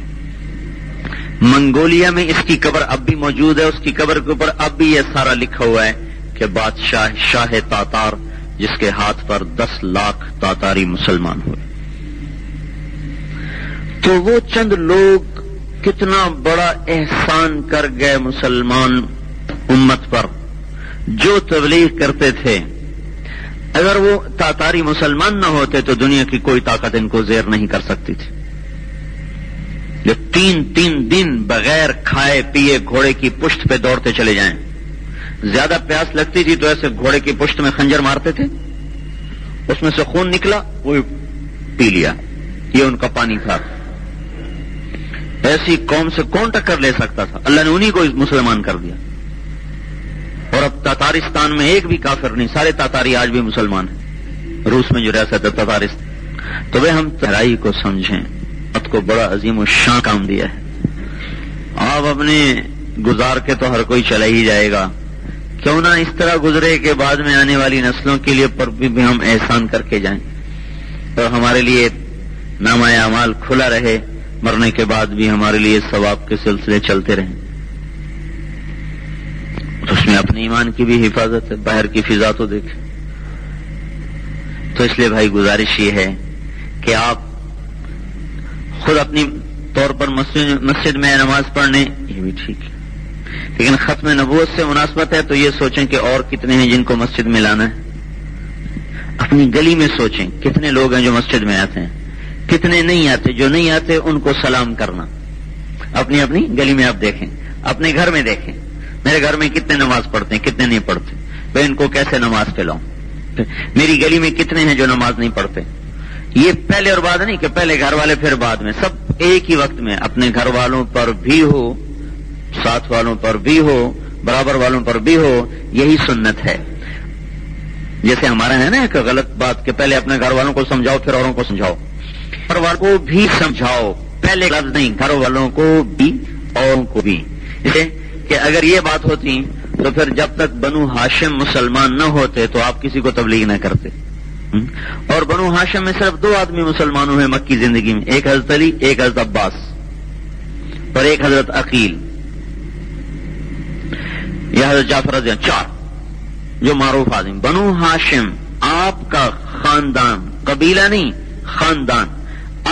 منگولیا میں اس کی قبر اب بھی موجود ہے. اس کی قبر کے اوپر اب بھی یہ سارا لکھا ہوا ہے کہ بادشاہ شاہ تاتار، جس کے ہاتھ پر 10 لاکھ تاتاری مسلمان ہوئے. تو وہ چند لوگ کتنا بڑا احسان کر گئے مسلمان امت پر جو تبلیغ کرتے تھے. اگر وہ تاتاری مسلمان نہ ہوتے تو دنیا کی کوئی طاقت ان کو زیر نہیں کر سکتی تھی. جو 3 دن بغیر کھائے پیے گھوڑے کی پشت پہ دوڑتے چلے جائیں. زیادہ پیاس لگتی تھی تو ایسے گھوڑے کی پشت میں خنجر مارتے تھے، اس میں سے خون نکلا وہ پی لیا. یہ ان کا پانی تھا. ایسی قوم سے کون ٹکر لے سکتا تھا؟ اللہ نے انہی کو مسلمان کر دیا. اور اب تاتارستان میں ایک بھی کافر نہیں، سارے تاتاری آج بھی مسلمان ہیں. روس میں جو ریاست ہے تاتارستان. تو وہ ہم تہرائی کو سمجھیں، ات کو بڑا عظیم و شان کام دیا ہے. آپ اپنے گزار کے تو ہر کوئی چلا ہی جائے گا، کیوں نہ اس طرح گزرے کہ بعد میں آنے والی نسلوں کے لیے پر بھی ہم احسان کر کے جائیں اور ہمارے لیے نامہ اعمال کھلا رہے، مرنے کے بعد بھی ہمارے لیے ثواب کے سلسلے چلتے رہیں. تو اس میں اپنے ایمان کی بھی حفاظت ہے، باہر کی فضا تو دیکھیں. تو اس لیے بھائی گزارش یہ ہے کہ آپ خود اپنی طور پر مسجد میں نماز پڑھنے، یہ بھی ٹھیک ہے، لیکن ختم نبوت سے مناسبت ہے تو یہ سوچیں کہ اور کتنے ہیں جن کو مسجد میں لانا ہے. اپنی گلی میں سوچیں کتنے لوگ ہیں جو مسجد میں آتے ہیں, کتنے نہیں آتے. جو نہیں آتے ان کو سلام کرنا. اپنی اپنی گلی میں آپ دیکھیں, اپنے گھر میں دیکھیں, میرے گھر میں کتنے نماز پڑھتے ہیں, کتنے نہیں پڑھتے, میں ان کو کیسے نماز پلاؤں. میری گلی میں کتنے ہیں جو نماز نہیں پڑھتے. یہ پہلے اور بعد نہیں کہ پہلے گھر والے پھر بعد میں, سب ایک ہی وقت میں. اپنے گھر والوں پر بھی ہو, ساتھ والوں پر بھی ہو, برابر والوں پر بھی ہو. یہی سنت ہے. جیسے ہمارا ہے نا ایک غلط بات کہ پہلے اپنے گھر والوں کو سمجھاؤ پھر اوروں کو سمجھاؤ. گھر والوں کو بھی سمجھاؤ, پہلے لفظ نہیں, گھر والوں کو بھی اوروں کو بھی. جیسے کہ اگر یہ بات ہوتی تو پھر جب تک بنو ہاشم مسلمان نہ ہوتے تو آپ کسی کو تبلیغ نہ کرتے. اور بنو ہاشم میں صرف 2 آدمی مسلمان ہوئے مکی زندگی میں, ایک حضرت علی, ایک حضرت عباس اور ایک حضرت عقیل یا حضرت جعفر رضی اللہ, 4 جو معروف آدمی. بنو ہاشم آپ کا خاندان, قبیلہ نہیں خاندان.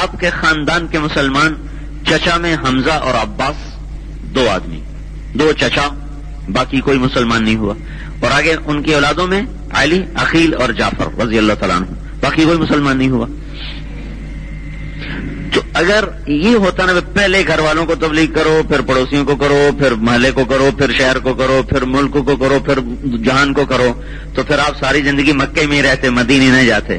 آپ کے خاندان کے مسلمان چچا میں حمزہ اور عباس 2 آدمی, 2 چچا, باقی کوئی مسلمان نہیں ہوا. اور آگے ان کی اولادوں میں علی, عقیل اور جعفر رضی اللہ تعالیٰ عنہ, باقی کوئی مسلمان نہیں ہوا. تو اگر یہ ہوتا نا پہلے گھر والوں کو تبلیغ کرو, پھر پڑوسیوں کو کرو, پھر محلے کو کرو, پھر شہر کو کرو, پھر ملک کو کرو, پھر جہان کو کرو, تو پھر آپ ساری زندگی مکے میں ہی رہتے, مدینے نہیں جاتے.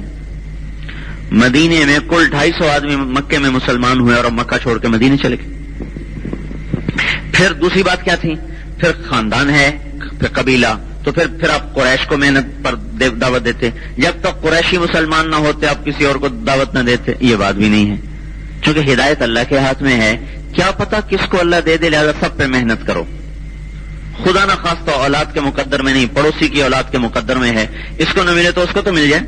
مدینے میں کل 250 آدمی مکے میں مسلمان ہوئے اور اب مکہ چھوڑ کے مدینے چلے گئے. پھر دوسری بات کیا تھی, پھر خاندان ہے, پھر قبیلہ, تو پھر آپ قریش کو محنت پر دعوت دیتے. جب تک قریشی مسلمان نہ ہوتے آپ کسی اور کو دعوت نہ دیتے. یہ بات بھی نہیں ہے, چونکہ ہدایت اللہ کے ہاتھ میں ہے. کیا پتا کس کو اللہ دے دے, لہذا سب پہ محنت کرو. خدا نہ خواستہ اولاد کے مقدر میں نہیں, پڑوسی کی اولاد کے مقدر میں ہے. اس کو نہ ملے تو اس کو تو مل جائے.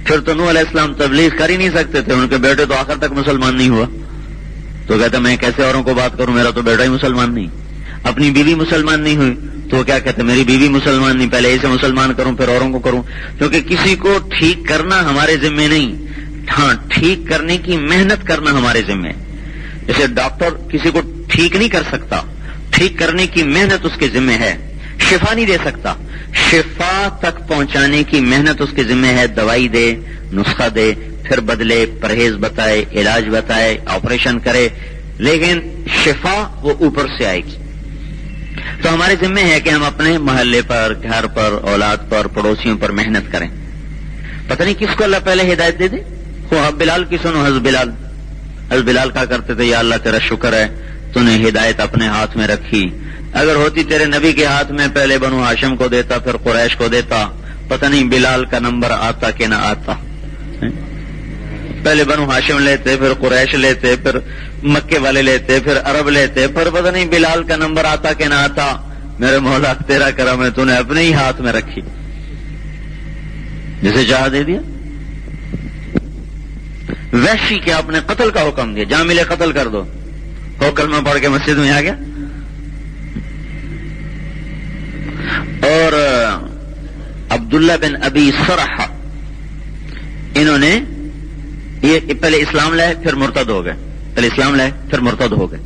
پھر تو نوح علیہ السلام تبلیغ کر ہی نہیں سکتے تھے, ان کے بیٹے تو آخر تک مسلمان نہیں ہوا. تو کہتا میں کیسے اوروں کو بات کروں, میرا تو بیٹا ہی مسلمان نہیں. اپنی بیوی مسلمان نہیں ہوئی تو کیا کہتے میری بیوی مسلمان نہیں, پہلے اسے مسلمان کروں پھر اوروں کو کروں. کیونکہ کسی کو ٹھیک کرنا ہمارے ذمے نہیں, ہاں ٹھیک کرنے کی محنت کرنا ہمارے ذمے. جیسے ڈاکٹر کسی کو ٹھیک نہیں کر سکتا, ٹھیک کرنے کی محنت اس کے ذمے ہے. شفا نہیں دے سکتا, شفا تک پہنچانے کی محنت اس کے ذمے ہے. دوائی دے, نسخہ دے, پھر بدلے, پرہیز بتائے, علاج بتائے, آپریشن کرے, لیکن شفا وہ اوپر سے آئے گی. تو ہمارے ذمہ ہے کہ ہم اپنے محلے پر, گھر پر, اولاد پر, پڑوسیوں پر محنت کریں. پتہ نہیں کس کو اللہ پہلے ہدایت دے دے. وہ بلال کی سنو, حضرت بلال. حضرت بلال کہا کرتے تھے یا اللہ تیرا شکر ہے تو نے ہدایت اپنے ہاتھ میں رکھی. اگر ہوتی تیرے نبی کے ہاتھ میں پہلے بنو ہاشم کو دیتا پھر قریش کو دیتا, پتہ نہیں بلال کا نمبر آتا کہ نہ آتا. پہلے بنو ہاشم لیتے, پھر قریش لیتے, پھر مکے والے لیتے, پھر عرب لیتے, پھر پتہ نہیں بلال کا نمبر آتا کہ نہ آتا. میرے مولا تیرا کرم ہے, تو نے اپنے ہی ہاتھ میں رکھی, جسے چاہ دے دیا. وحشی کے آپ نے قتل کا حکم دیا, جہاں ملے قتل کر دو. ہو کلمہ پڑھ کے مسجد میں آ گیا. اور عبداللہ بن ابی سرحہ, انہوں نے یہ پہلے اسلام لائے پھر مرتد ہو گئے, پہلے اسلام لائے پھر مرتد ہو گئے,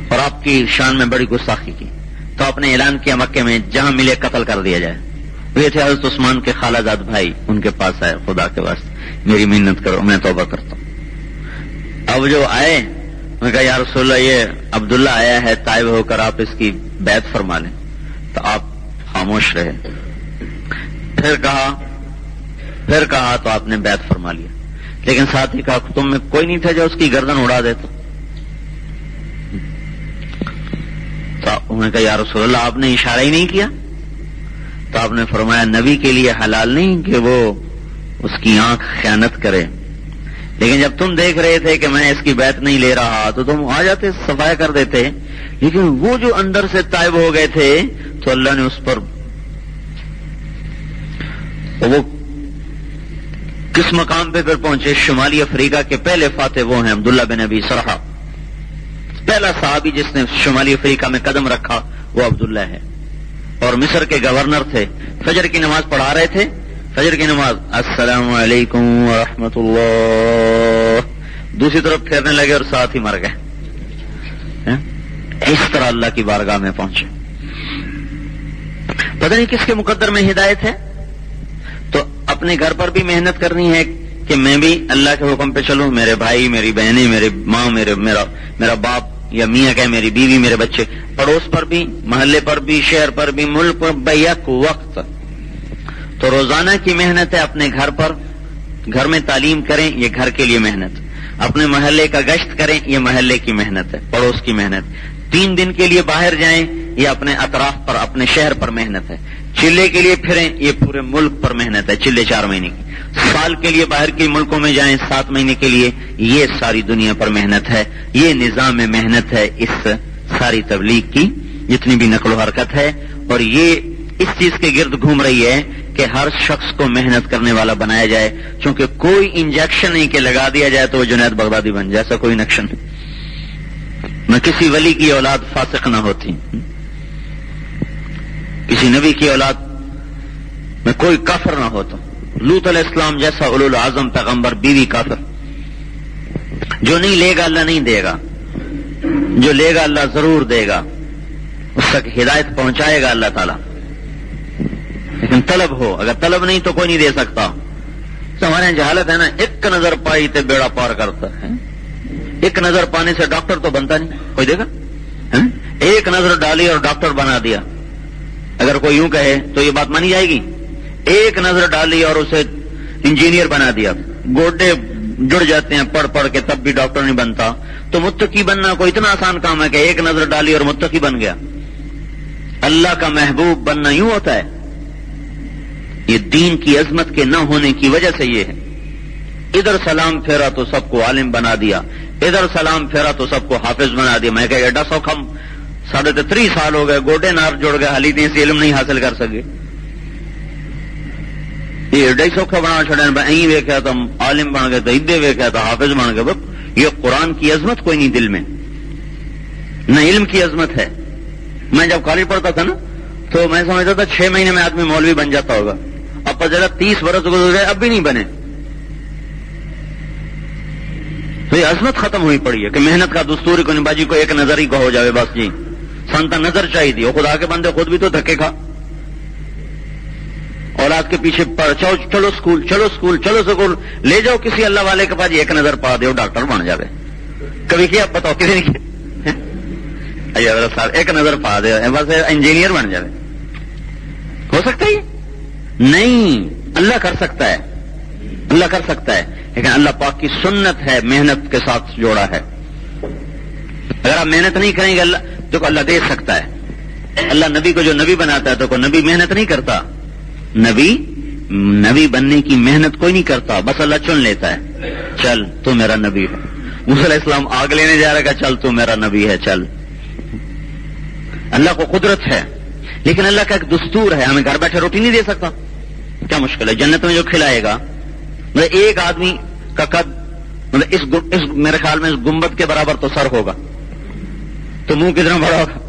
اور آپ کی شان میں بڑی گستاخی کی. تو آپ نے اعلان کیا مکے میں جہاں ملے قتل کر دیا جائے. یہ تھے حضرت عثمان کے خالہ زاد بھائی, ان کے پاس آئے, خدا کے واسطے میری محنت کرو, میں توبہ کرتا ہوں. اب جو آئے انہوں نے کہا یا رسول اللہ یہ عبداللہ آیا ہے تائب ہو کر, آپ اس کی بیعت فرما لیں. تو آپ خاموش رہے. پھر کہا تو آپ نے بیعت فرما لیا, لیکن ساتھ ہی کہا تم میں کوئی نہیں تھا جو اس کی گردن اڑا دیتا. تو انہوں نے کہا یا رسول اللہ آپ نے اشارہ ہی نہیں کیا. تو آپ نے فرمایا نبی کے لیے حلال نہیں کہ وہ اس کی آنکھ خیانت کرے, لیکن جب تم دیکھ رہے تھے کہ میں اس کی بیعت نہیں لے رہا تو تم آ جاتے, صفایا کر دیتے. لیکن وہ جو اندر سے تائب ہو گئے تھے تو اللہ نے اس پر, وہ کس مقام پہ پھر پہنچے. شمالی افریقہ کے پہلے فاتح وہ ہیں عبداللہ بن ابی سرحہ. پہلا صحابی جس نے شمالی افریقہ میں قدم رکھا وہ عبداللہ ہے, اور مصر کے گورنر تھے. فجر کی نماز پڑھا رہے تھے, فجر کی نماز السلام علیکم ورحمۃ اللہ, دوسری طرف پھیرنے لگے اور ساتھ ہی مر گئے. اس طرح اللہ کی بارگاہ میں پہنچے. پتہ نہیں کس کے مقدر میں ہدایت ہے. تو اپنے گھر پر بھی محنت کرنی ہے کہ میں بھی اللہ کے حکم پہ چلوں. میرے بھائی، میری بہنیں، میری ماں، میرا باپ یا میاں کہ میری بیوی، میرے بچے. پڑوس پر بھی، محلے پر بھی، شہر پر بھی، ملک پر بیک وقت. تو روزانہ کی محنت ہے. اپنے گھر پر، گھر میں تعلیم کریں، یہ گھر کے لیے محنت. اپنے محلے کا گشت کریں، یہ محلے کی محنت ہے، پڑوس کی محنت. 3 دن کے لیے باہر جائیں، یہ اپنے اطراف پر، اپنے شہر پر محنت ہے. چلے کے لیے پھریں، یہ پورے ملک پر محنت ہے، چلے 4 مہینے کی. سال کے لیے باہر کے ملکوں میں جائیں 7 مہینے کے لیے، یہ ساری دنیا پر محنت ہے. یہ نظام محنت ہے اس ساری تبلیغ کی جتنی بھی نقل و حرکت ہے. اور یہ اس چیز کے گرد گھوم رہی ہے کہ ہر شخص کو محنت کرنے والا بنایا جائے. چونکہ کوئی انجیکشن نہیں کہ لگا دیا جائے تو وہ جنید بغدادی بن جائے، ایسا کوئی نقشہ نہیں. نہ کسی ولی کی اولاد فاسق نہ ہوتی، کسی نبی کی اولاد میں کوئی کافر نہ ہوتا. لوط علیہ السلام جیسا اولو العظم پیغمبر، بیوی کافر. جو نہیں لے گا اللہ نہیں دے گا، جو لے گا اللہ ضرور دے گا، اس تک ہدایت پہنچائے گا اللہ تعالیٰ. لیکن طلب ہو، اگر طلب نہیں تو کوئی نہیں دے سکتا. تو ہمارے یہاں جہالت ہے نا، ایک نظر پائی تے بیڑا پار کرتا ہے. ایک نظر پانے سے ڈاکٹر تو بنتا نہیں، کوئی دے گا؟ ایک نظر ڈالی اور ڈاکٹر بنا دیا، اگر کوئی یوں کہے تو یہ بات مانی جائے گی؟ ایک نظر ڈالی اور اسے انجینئر بنا دیا، گوڈے جڑ جاتے ہیں پڑھ پڑھ کے تب بھی ڈاکٹر نہیں بنتا. تو متقی بننا کوئی اتنا آسان کام ہے کہ ایک نظر ڈالی اور متقی بن گیا؟ اللہ کا محبوب بننا یوں ہوتا ہے. یہ دین کی عظمت کے نہ ہونے کی وجہ سے یہ ہے. ادھر سلام پھیرا تو سب کو عالم بنا دیا، ادھر سلام پھیرا تو سب کو حافظ بنا دیا. میں کہ ایڈا سوکھا 3.5 سال ہو گئے، گوڈے نار جڑ گئے، حالی دین سے علم نہیں حاصل کر سکے. یہ ایڈا ہی سوکھا بنا چھڑے، میں ویکھیا تو عالم بن گئے، تو ادے ویکھیا تو حافظ بن گئے. یہ قرآن کی عظمت کوئی نہیں دل میں، نہ علم کی عظمت ہے. میں جب کالج پڑھتا تھا نا تو میں سمجھتا تھا 6 مہینے میں آدمی مولوی بن جاتا ہوگا. اب پتہ چلا 30 برس گزر گئے اب بھی نہیں بنے. تو یہ عظمت ختم ہوئی پڑی ہے کہ محنت کا دستور کو باجی کو ایک نظر ہی کو ہو جاوے بس. جی سنتا نظر چاہیے تھی. خدا کے بندے خود بھی تو دھکے کھا، اولاد کے پیچھے چلو اسکول، چلو اسکول، چلو اسکول، لے جاؤ کسی اللہ والے کے پاس، ایک نظر پا دو ڈاکٹر بن جاوے. کبھی کیا بتاؤ؟ کسی نے کیا؟ ایک نظر پا دے بس انجینئر بن جاوے. ہو سکتا ہے؟ نہیں. اللہ کر سکتا ہے، اللہ کر سکتا ہے، لیکن اللہ پاک کی سنت ہے محنت کے ساتھ جوڑا ہے. اگر آپ محنت نہیں کریں گے اللہ تو اللہ دے سکتا ہے. اللہ نبی کو جو نبی بناتا ہے تو کوئی نبی محنت نہیں کرتا. نبی بننے کی محنت کوئی نہیں کرتا، بس اللہ چن لیتا ہے. چل تو میرا نبی ہے. موسیٰ علیہ السلام آگ لینے جا رہا ہے، چل تو میرا نبی ہے، چل. اللہ کو قدرت ہے، لیکن اللہ کا ایک دستور ہے. ہمیں گھر بیٹھے روٹی نہیں دے سکتا، کیا مشکل ہے؟ جنت میں جو کھلائے گا، مطلب ایک آدمی کا قد، مطلب اس میرے خیال میں اس گنبد کے برابر تو سر ہوگا، تو منہ کتنا بڑا ہوگا؟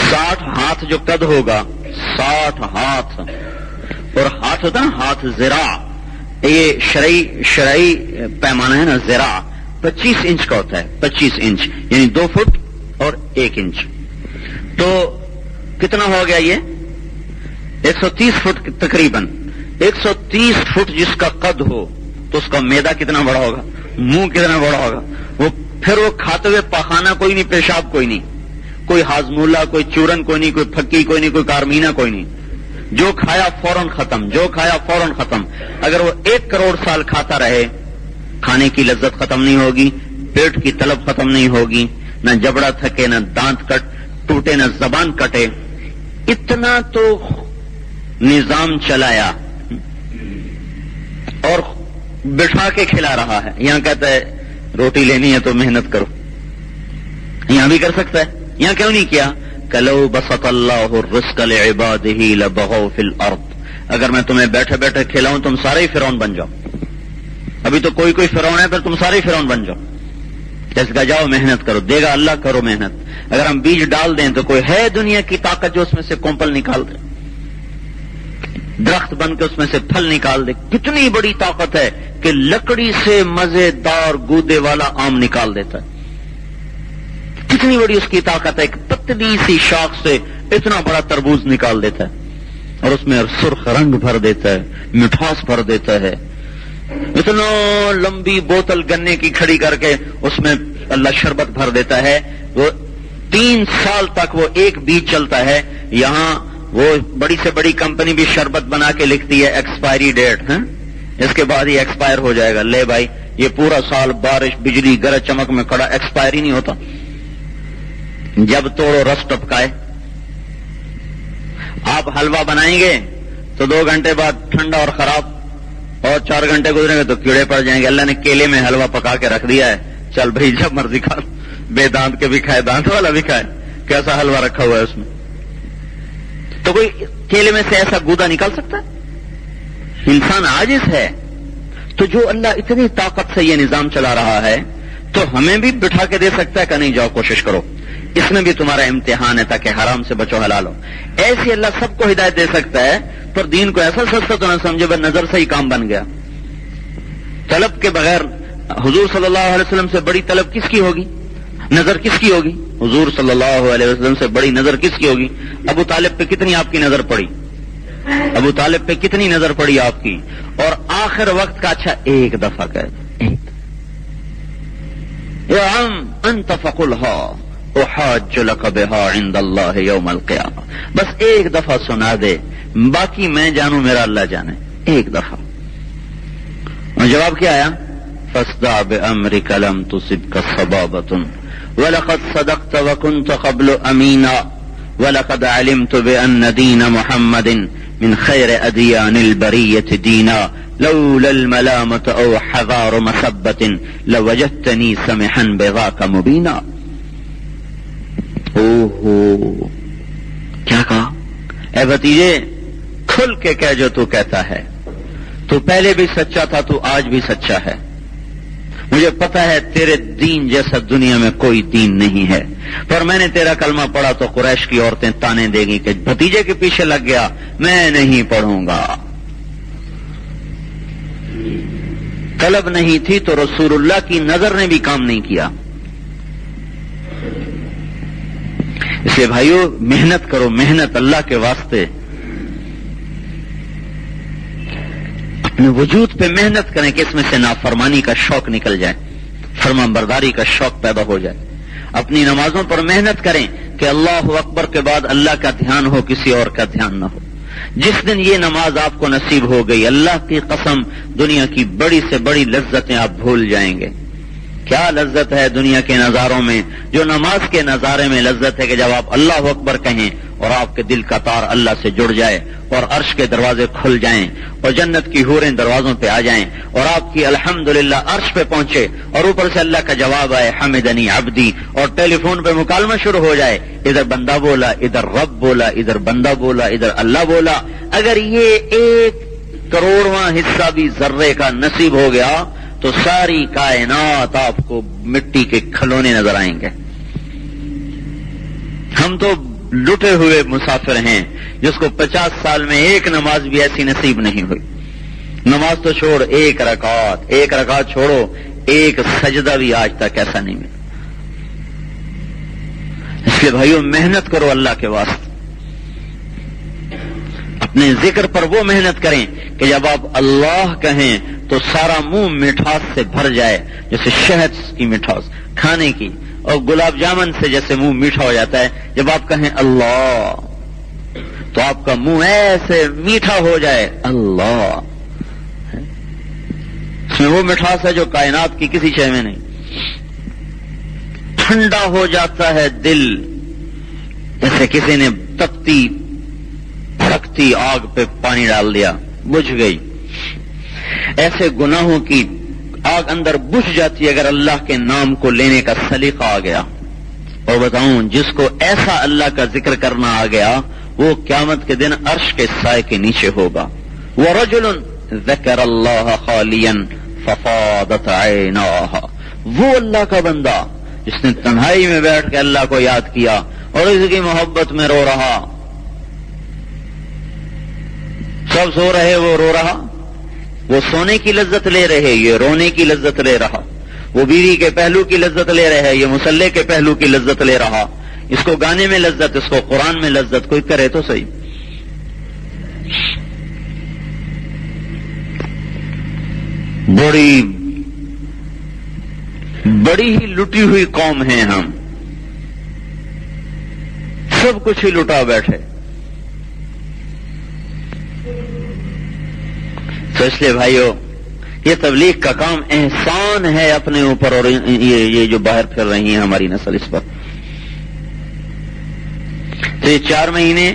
60 ہاتھ جو قد ہوگا، 60 ہاتھ. اور ہاتھ ہوتا نا، ہاتھ ذراع، یہ شرعی پیمانہ ہے نا. ذراع 25 انچ کا ہوتا ہے، 25 انچ یعنی 2 فٹ اور 1 انچ. تو کتنا ہو گیا یہ؟ 130 فٹ تقریباً. 130 فٹ جس کا قد ہو تو اس کا میدا کتنا بڑا ہوگا، منہ کتنا بڑا ہوگا. پھر وہ کھاتے ہوئے پاخانہ کوئی نہیں، پیشاب کوئی نہیں، کوئی ہاضمولہ، کوئی چورن کوئی نہیں، کوئی پھکی کوئی نہیں، کوئی کارمینہ کوئی نہیں. جو کھایا فوراً ختم، جو کھایا فوراً ختم. اگر وہ 1 کروڑ سال کھاتا رہے، کھانے کی لذت ختم نہیں ہوگی، پیٹ کی طلب ختم نہیں ہوگی، نہ جبڑا تھکے، نہ دانت ٹوٹے، نہ زبان کٹے. اتنا تو نظام چلایا اور بٹھا کے کھلا رہا ہے. یہاں کہتا ہے روٹی لینی ہے تو محنت کرو. یہاں بھی کر سکتا ہے، یہاں کیوں نہیں کیا؟ کلو بسط اللہ الرزق لعبادہ لبغوا فی الارض. اگر میں تمہیں بیٹھے بیٹھے کھلاؤں تم سارے ہی فرعون بن جاؤ. ابھی تو کوئی فرعون ہے، پھر تم سارے ہی فرعون بن جاؤ. جیسے کہا جاؤ محنت کرو، دے گا اللہ، کرو محنت. اگر ہم بیج ڈال دیں تو کوئی ہے دنیا کی طاقت جو اس میں سے کومپل نکال دے، درخت بن کے اس میں سے پھل نکال دے؟ کتنی بڑی طاقت ہے کہ لکڑی سے مزیدار گودے والا آم نکال دیتا ہے. اتنی بڑی اس کی طاقت ہے، ایک پتلی سی شاخ سے اتنا بڑا تربوز نکال دیتا ہے اور اس میں سرخ رنگ بھر دیتا ہے، مٹھاس بھر دیتا ہے. اتنا لمبی بوتل گنے کی کھڑی کر کے اس میں اللہ شربت بھر دیتا ہے. وہ 3 سال تک وہ ایک بیج چلتا ہے. یہاں وہ بڑی سے بڑی کمپنی بھی شربت بنا کے لکھتی ہے ایکسپائری ڈیٹ، اس کے بعد یہ ایکسپائر ہو جائے گا. لے بھائی، یہ پورا سال بارش بجلی گرج چمک میں کھڑا، ایکسپائر ہی نہیں ہوتا. جب توڑو رس ٹپکائے. آپ حلوہ بنائیں گے تو 2 گھنٹے بعد ٹھنڈا اور خراب، اور 4 گھنٹے گزریں گے تو کیڑے پڑ جائیں گے. اللہ نے کیلے میں حلوہ پکا کے رکھ دیا ہے، چل بھائی جب مرضی کھا، بے دانت کے بھی کھائے، دانت والا بھی کھائے. کیسا حلوہ رکھا ہوا ہے اس میں؟ تو کوئی کیلے میں سے ایسا گودا نکال سکتا ہے؟ انسان عاجز ہے. تو جو اللہ اتنی طاقت سے یہ نظام چلا رہا ہے تو ہمیں بھی بٹھا کے دے سکتا ہے کہ نہیں جاؤ کوشش کرو، اس میں بھی تمہارا امتحان ہے تاکہ حرام سے بچو حلال ہو. ایسی اللہ سب کو ہدایت دے سکتا ہے، پر دین کو ایسا سستا تو نہ سمجھے بس نظر سے ہی کام بن گیا. طلب کے بغیر حضور صلی اللہ علیہ وسلم سے بڑی طلب کس کی ہوگی؟ نظر کس کی ہوگی؟ حضور صلی اللہ علیہ وسلم سے بڑی نظر کس کی ہوگی؟ ابو طالب پہ کتنی آپ کی نظر پڑی؟ ابو طالب پہ کتنی نظر پڑی آپ کی؟ اور آخر وقت کا اچھا ایک دفعہ کہہ یا انت فقلھا احاج لک بہا عند اللہ یوم القیامہ. بس ایک دفعہ سنا دے، باقی میں جانوں میرا اللہ جانے. ایک دفعہ. اور جواب کیا آیا؟ فاصدع بامرک لم تصبک صبابۃ ولقد صدقت وكنت قبل امينا ولقد علمت بان دين محمد من خير اديان البرية دينا لولا الملامة او حذار مسبة لوجدتني سمحا بذاك مبينا. اوہو، کیا کہا؟ اے بھتیجے کھل کے کہہ جو تو کہتا ہے. تو پہلے بھی سچا تھا، تو آج بھی سچا ہے. مجھے پتا ہے تیرے دین جیسا دنیا میں کوئی دین نہیں ہے، پر میں نے تیرا کلمہ پڑھا تو قریش کی عورتیں تانے دے گی کہ بھتیجے کے پیچھے لگ گیا، میں نہیں پڑھوں گا. طلب نہیں تھی تو رسول اللہ کی نظر نے بھی کام نہیں کیا. اس لیے بھائیو محنت کرو، محنت اللہ کے واسطے. اپنے وجود پہ محنت کریں کہ اس میں سے نافرمانی کا شوق نکل جائے، فرمان برداری کا شوق پیدا ہو جائے. اپنی نمازوں پر محنت کریں کہ اللہ اکبر کے بعد اللہ کا دھیان ہو، کسی اور کا دھیان نہ ہو. جس دن یہ نماز آپ کو نصیب ہو گئی، اللہ کی قسم دنیا کی بڑی سے بڑی لذتیں آپ بھول جائیں گے. کیا لذت ہے دنیا کے نظاروں میں؟ جو نماز کے نظارے میں لذت ہے کہ جب آپ اللہ اکبر کہیں اور آپ کے دل کا تار اللہ سے جڑ جائے اور عرش کے دروازے کھل جائیں اور جنت کی حوریں دروازوں پہ آ جائیں اور آپ کی الحمدللہ عرش پہ پہنچے اور اوپر سے اللہ کا جواب آئے حمدنی عبدی، اور ٹیلی فون پہ مکالمہ شروع ہو جائے، ادھر بندہ بولا، ادھر رب بولا، ادھر بندہ بولا، ادھر اللہ بولا. اگر یہ 1 کروڑواں حصہ بھی ذرے کا نصیب ہو گیا تو ساری کائنات آپ کو مٹی کے کھلونے نظر آئیں گے. ہم تو لٹے ہوئے مسافر ہیں جس کو 50 سال میں 1 نماز بھی ایسی نصیب نہیں ہوئی. نماز تو چھوڑ، 1 رکعت چھوڑو، 1 سجدہ بھی آج تک ایسا نہیں ملا. اس لیے بھائیو محنت کرو اللہ کے واسطے. اپنے ذکر پر وہ محنت کریں کہ جب آپ اللہ کہیں تو سارا منہ مٹھاس سے بھر جائے، جیسے شہد کی مٹھاس کھانے کی، اور گلاب جامن سے جیسے منہ میٹھا ہو جاتا ہے. جب آپ کہیں اللہ تو آپ کا منہ ایسے میٹھا ہو جائے. اللہ اس میں وہ مٹھاس ہے جو کائنات کی کسی شے میں نہیں. ٹھنڈا ہو جاتا ہے دل، جیسے کسی نے تپتی بھڑکتی آگ پہ پانی ڈال دیا، بجھ گئی. ایسے گناہوں کی آگ اندر بجھ جاتی ہے اگر اللہ کے نام کو لینے کا سلیقہ آ گیا. اور بتاؤں جس کو ایسا اللہ کا ذکر کرنا آ گیا وہ قیامت کے دن عرش کے سائے کے نیچے ہوگا. وَرَجُلٌ ذَكَرَ اللَّهَ خَالِيًا فَفَاضَتْ عَيْنَاهُ، وہ اللہ کا بندہ جس نے تنہائی میں بیٹھ کے اللہ کو یاد کیا اور اس کی محبت میں رو رہا. سب سو رہے وہ رو رہا، وہ سونے کی لذت لے رہے، یہ رونے کی لذت لے رہا. وہ بیوی کے پہلو کی لذت لے رہے ہیں، یہ مصلے کے پہلو کی لذت لے رہا، اس کو گانے میں لذت، اس کو قرآن میں لذت، کوئی کرے تو صحیح۔ بڑی ہی لٹی ہوئی قوم ہیں ہم، سب کچھ ہی لٹا بیٹھے۔ تو اس لیے بھائیو، یہ تبلیغ کا کام احسان ہے اپنے اوپر، اور یہ جو باہر پھر رہی ہیں ہماری نسل اس پر۔ تو یہ 4 مہینے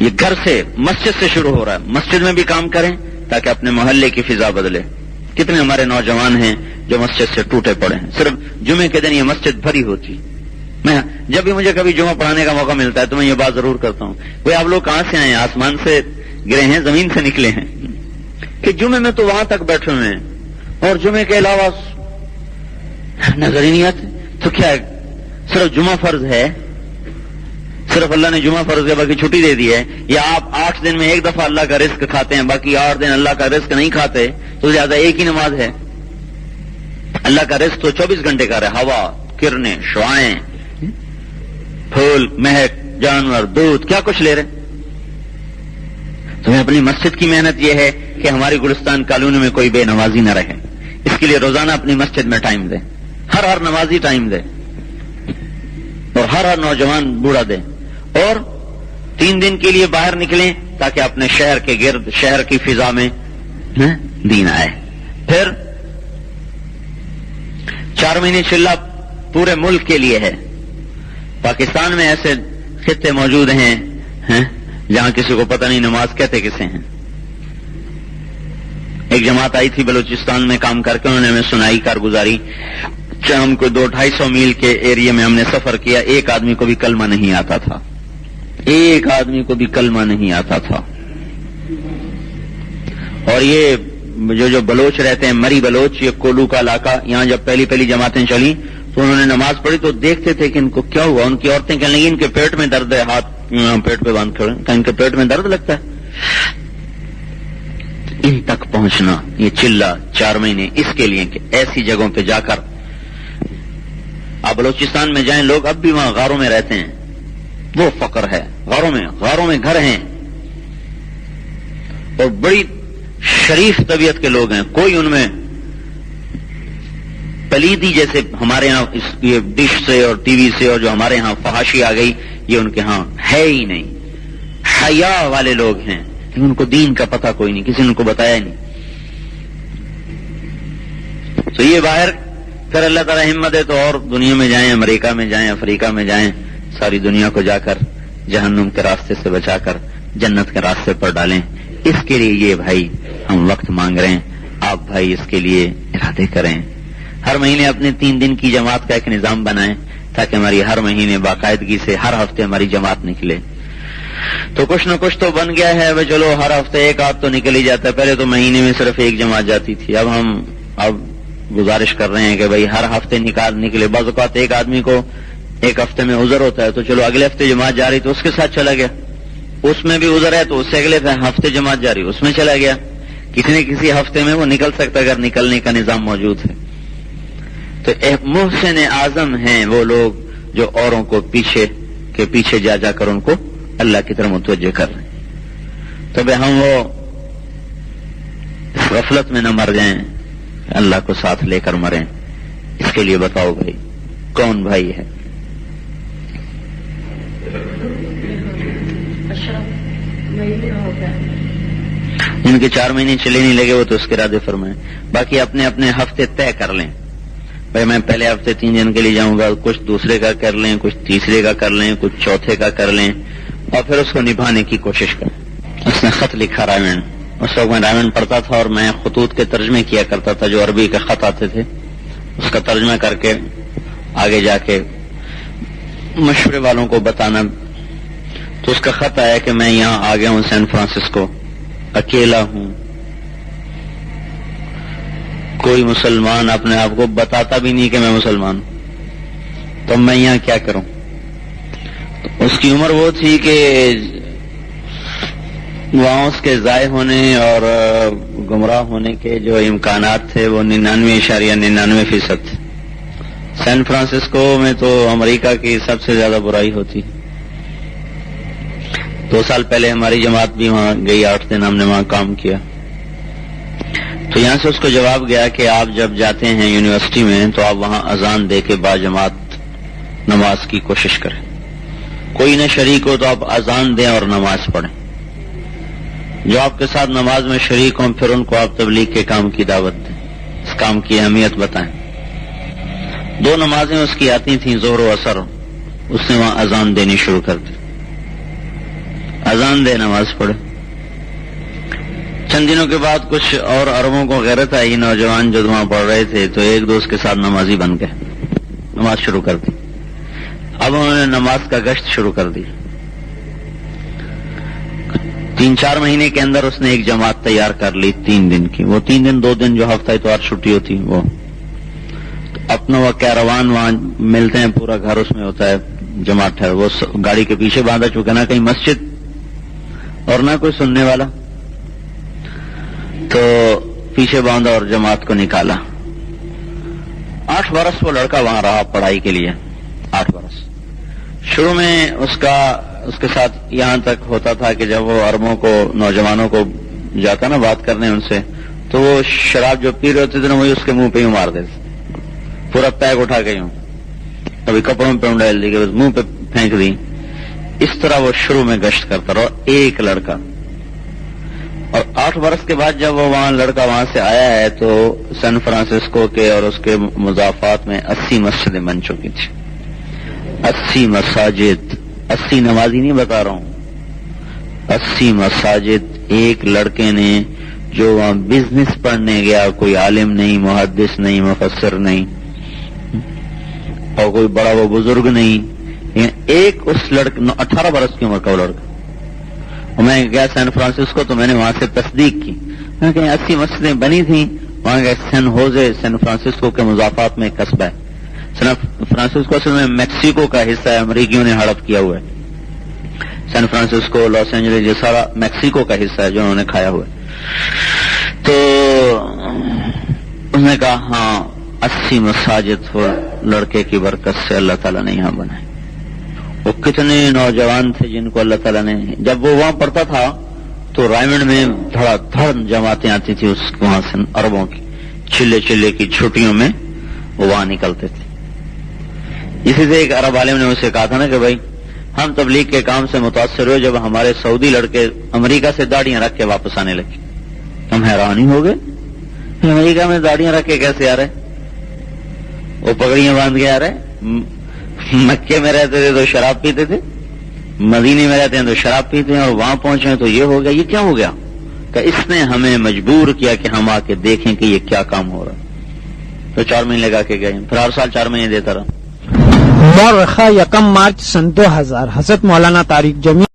یہ گھر سے، مسجد سے شروع ہو رہا ہے، مسجد میں بھی کام کریں تاکہ اپنے محلے کی فضا بدلے۔ کتنے ہمارے نوجوان ہیں جو مسجد سے ٹوٹے پڑے ہیں، صرف جمعے کے دن یہ مسجد بھری ہوتی۔ میں جب بھی مجھے کبھی جمعہ پڑھانے کا موقع ملتا ہے تو میں یہ بات ضرور کرتا ہوں، وہ آپ لوگ کہاں سے آئے ہیں؟ آسمان سے گرے ہیں، زمین سے نکلے ہیں؟ کہ جمعے میں تو وہاں تک بیٹھے ہوئے ہیں اور جمعے کے علاوہ نظر ہی نہیں آتے۔ تو کیا صرف جمعہ فرض ہے؟ صرف اللہ نے جمعہ فرض ہے باقی چھٹی دے دی ہے؟ یا آپ 8 دن میں ایک دفعہ اللہ کا رزق کھاتے ہیں، باقی 8 دن اللہ کا رزق نہیں کھاتے؟ تو زیادہ ایک ہی نماز ہے۔ اللہ کا رزق تو 24 گھنٹے کا رہے، ہوا، کرنیں، شعائیں، پھول، مہک، جانور، دودھ، کیا کچھ لے رہے۔ تو اپنی مسجد کی محنت یہ ہے کہ ہماری گلستان کالونی میں کوئی بے نمازی نہ رہے، اس کے لیے روزانہ اپنی مسجد میں ٹائم دے، ہر نمازی ٹائم دے، اور ہر نوجوان بوڑھا دے، اور 3 دن کے لیے باہر نکلیں تاکہ اپنے شہر کے گرد، شہر کی فضا میں دین آئے۔ پھر 4 مہینے چلا پورے ملک کے لیے ہے۔ پاکستان میں ایسے خطے موجود ہیں جہاں کسی کو پتہ نہیں نماز کہتے کسے ہیں۔ ایک جماعت آئی تھی بلوچستان میں کام کر کے، انہوں نے ہمیں سنائی کارگزاری، ہم کو 200-250 میل کے ایریا میں ہم نے سفر کیا، ایک آدمی کو بھی کلمہ نہیں آتا تھا، ایک آدمی کو بھی کلمہ نہیں آتا تھا۔ اور یہ جو بلوچ رہتے ہیں، مری بلوچ، یہ کولو کا علاقہ، یہاں جب پہلی جماعتیں چلی تو انہوں نے نماز پڑھی تو دیکھتے تھے کہ ان کو کیا ہوا۔ ان کی عورتیں کہنے لگی ان کے پیٹ میں درد ہے، ہاتھ پیٹ پہ باندھ کر، کہ ان کے پیٹ میں درد لگتا ہے۔ ان تک پہنچنا، یہ چلا 4 مہینے اس کے لیے کہ ایسی جگہوں پہ جا کر، آپ بلوچستان میں جائیں، لوگ اب بھی وہاں غاروں میں رہتے ہیں، وہ فقر ہے، غاروں میں گھر ہیں، اور بڑی شریف طبیعت کے لوگ ہیں، کوئی ان میں پلیدی جیسے ہمارے ہاں یہ ڈش سے اور ٹی وی سے اور جو ہمارے ہاں فحاشی آ گئی، یہ ان کے ہاں ہے ہی نہیں۔ حیا والے لوگ ہیں، ان کو دین کا پتہ کوئی نہیں، کسی نے ان کو بتایا ہی نہیں۔ تو یہ باہر پھر اللہ تعالی ہمت دے تو اور دنیا میں جائیں، امریکہ میں جائیں، افریقہ میں جائیں، ساری دنیا کو جا کر جہنم کے راستے سے بچا کر جنت کے راستے پر ڈالیں۔ اس کے لیے یہ بھائی ہم وقت مانگ رہے ہیں، آپ بھائی اس کے لیے ارادے کریں۔ ہر مہینے اپنے 3 دن کی جماعت کا ایک نظام بنائیں تاکہ ہماری ہر مہینے باقاعدگی سے ہر ہفتے ہماری جماعت نکلے۔ تو کچھ نہ کچھ تو بن گیا ہے، چلو ہر ہفتے ایک آدھ تو نکل ہی جاتا ہے۔ پہلے تو مہینے میں صرف ایک جماعت جاتی تھی، اب ہم گزارش کر رہے ہیں کہ بھائی ہر ہفتے نکلے۔ بعض اوقات ایک آدمی کو ایک ہفتے میں عذر ہوتا ہے تو چلو اگلے ہفتے جماعت جاری تو اس کے ساتھ چلا گیا، اس میں بھی عذر ہے تو اس سے اگلے ہفتے جماعت جاری اس میں چلا گیا۔ کسی نہ کسی ہفتے میں وہ نکل سکتا اگر نکلنے کا نظام موجود ہے۔ تو محسن اعظم ہیں وہ لوگ جو اوروں کو پیچھے جا کر ان کو اللہ کی طرف متوجہ کر رہے ہیں۔ تو ہم وہ اس غفلت میں نہ مر جائیں، اللہ کو ساتھ لے کر مریں۔ اس کے لیے بتاؤ بھائی کون بھائی ہے؟ جن کے 4 مہینے چلے نہیں لگے وہ تو اس کے ارادے فرمائیں، باقی اپنے اپنے ہفتے طے کر لیں۔ بھائی میں پہلے ہفتے 3 دن کے لیے جاؤں گا، کچھ دوسرے کا کر لیں، کچھ تیسرے کا کر لیں، کچھ چوتھے کا کر لیں، اور پھر اس کو نبھانے کی کوشش کریں۔ اس نے خط لکھا رائمن، اس وقت میں رائمن پڑھتا تھا اور میں خطوط کے ترجمے کیا کرتا تھا، جو عربی کے خط آتے تھے اس کا ترجمہ کر کے آگے جا کے مشورے والوں کو بتانا۔ تو اس کا خط آیا کہ میں یہاں آ گیا ہوں سین فرانسسکو، اکیلا ہوں، کوئی مسلمان اپنے آپ کو بتاتا بھی نہیں کہ میں مسلمان ہوں، تو میں یہاں کیا کروں؟ تو اس کی عمر وہ تھی کہ وہاں اس کے ضائع ہونے اور گمراہ ہونے کے جو امکانات تھے وہ 99.99% تھے. سین فرانسسکو میں تو امریکہ کی سب سے زیادہ برائی ہوتی. 2 سال پہلے ہماری جماعت بھی وہاں گئی, 8 دن ہم نے وہاں کام کیا. تو یہاں سے اس کو جواب گیا کہ آپ جب جاتے ہیں یونیورسٹی میں تو آپ وہاں اذان دے کے با جماعت نماز کی کوشش کریں. کوئی نہ شریک ہو تو آپ اذان دیں اور نماز پڑھیں. جو آپ کے ساتھ نماز میں شریک ہوں پھر ان کو آپ تبلیغ کے کام کی دعوت دیں, اس کام کی اہمیت بتائیں. 2 نمازیں اس کی آتی تھیں, ظہر و عصر. اس نے وہاں اذان دینی شروع کر دی. اذان دے, نماز پڑھے. چند دنوں کے بعد کچھ اور عربوں کو غیرت آئی, نوجوان جو وہاں پڑھ رہے تھے تو ایک دوست کے ساتھ نمازی بن گئے, نماز شروع کر دی. اب انہوں نے نماز کا گشت شروع کر دی. 3-4 مہینے کے اندر اس نے ایک جماعت تیار کر لی 3 دن کی. وہ 3 دن 2 دن جو ہفتہ اتوار چھٹی ہوتی, وہ اپنا وہ کیروان وہاں ملتے ہیں, پورا گھر اس میں ہوتا ہے, جماعت ہے. وہ گاڑی کے پیچھے باندھا, چکا نہ کہیں مسجد اور نہ کوئی سننے والا, تو پیچھے باندھا اور جماعت کو نکالا. 8 برس وہ لڑکا وہاں رہا پڑھائی کے لیے. 8 برس. شروع میں اس کے ساتھ یہاں تک ہوتا تھا کہ جب وہ عربوں کو, نوجوانوں کو جاتا نا بات کرنے ان سے, تو وہ شراب جو پی رہے ہوتے تھے نا وہی اس کے منہ پہ ہی مار دیتے, پورا پیک اٹھا کے یوں, کبھی کپڑوں پہ ڈال دی, کبھی منہ پہ پھینک دی. اس طرح وہ شروع میں گشت کرتا رہا, ایک لڑکا. اور 8 برس کے بعد جب وہ لڑکا وہاں سے آیا ہے تو سین فرانسسکو کے اور اس کے مضافات میں 80 مسجدیں بن چکی تھی. 80 مساجد, 80 نمازی نہیں بتا رہا ہوں, 80 مساجد. ایک لڑکے نے جو وہاں بزنس پڑھنے گیا, کوئی عالم نہیں, محدث نہیں, مفسر نہیں, اور کوئی بڑا وہ بزرگ نہیں, ایک اس لڑکے 18 برس کی عمر کا وہ لڑکا. میں گیا سین فرانسسکو تو میں نے وہاں سے تصدیق کی, میں کہ 80 مسجدیں بنی تھیں. وہاں گئے سین ہوزے, سین فرانسسکو کے مضافات میں قصبہ ہے. سین فرانسسکو اصل میں میکسیکو کا حصہ ہے, امریکیوں نے ہڑپ کیا ہوا ہے. سین فرانسسکو, لاس اینجلس, یہ سارا میکسیکو کا حصہ ہے جو انہوں نے کھایا ہوا ہے. تو اس نے کہا ہاں 80 مساجد وہ لڑکے کی برکت سے اللہ تعالیٰ نے یہاں بنائے. وہ کتنے نوجوان تھے جن کو اللہ تعالیٰ نے, جب وہ وہاں پڑھتا تھا تو رائمنڈ میں دھڑا دھڑ جماعتیں آتی تھی اس وہاں سے عربوں کی, چلے کی چھٹیوں میں وہ وہاں نکلتے تھے. اسی سے ایک عرب عالم نے اسے کہا تھا نا کہ بھائی ہم تبلیغ کے کام سے متاثر ہوئے جب ہمارے سعودی لڑکے امریکہ سے داڑیاں رکھ کے واپس آنے لگے. ہم حیران ہی ہو گئے, امریکہ میں داڑیاں رکھ کے کیسے آ رہے, وہ پگڑیاں باندھ کے آ رہے. مکے میں رہتے تھے تو شراب پیتے تھے, مدینے میں رہتے ہیں تو شراب پیتے ہیں, اور وہاں پہنچے تو یہ ہو گیا. یہ کیا ہو گیا؟ کہ اس نے ہمیں مجبور کیا کہ ہم آ کے دیکھیں کہ یہ کیا کام ہو رہا ہے. تو 4 مہینے لگا کے گئے, پھر ہر سال 4 مہینے دیتا رہا. مورخہ 1 مارچ سن 2000 حضرت مولانا طارق جمیل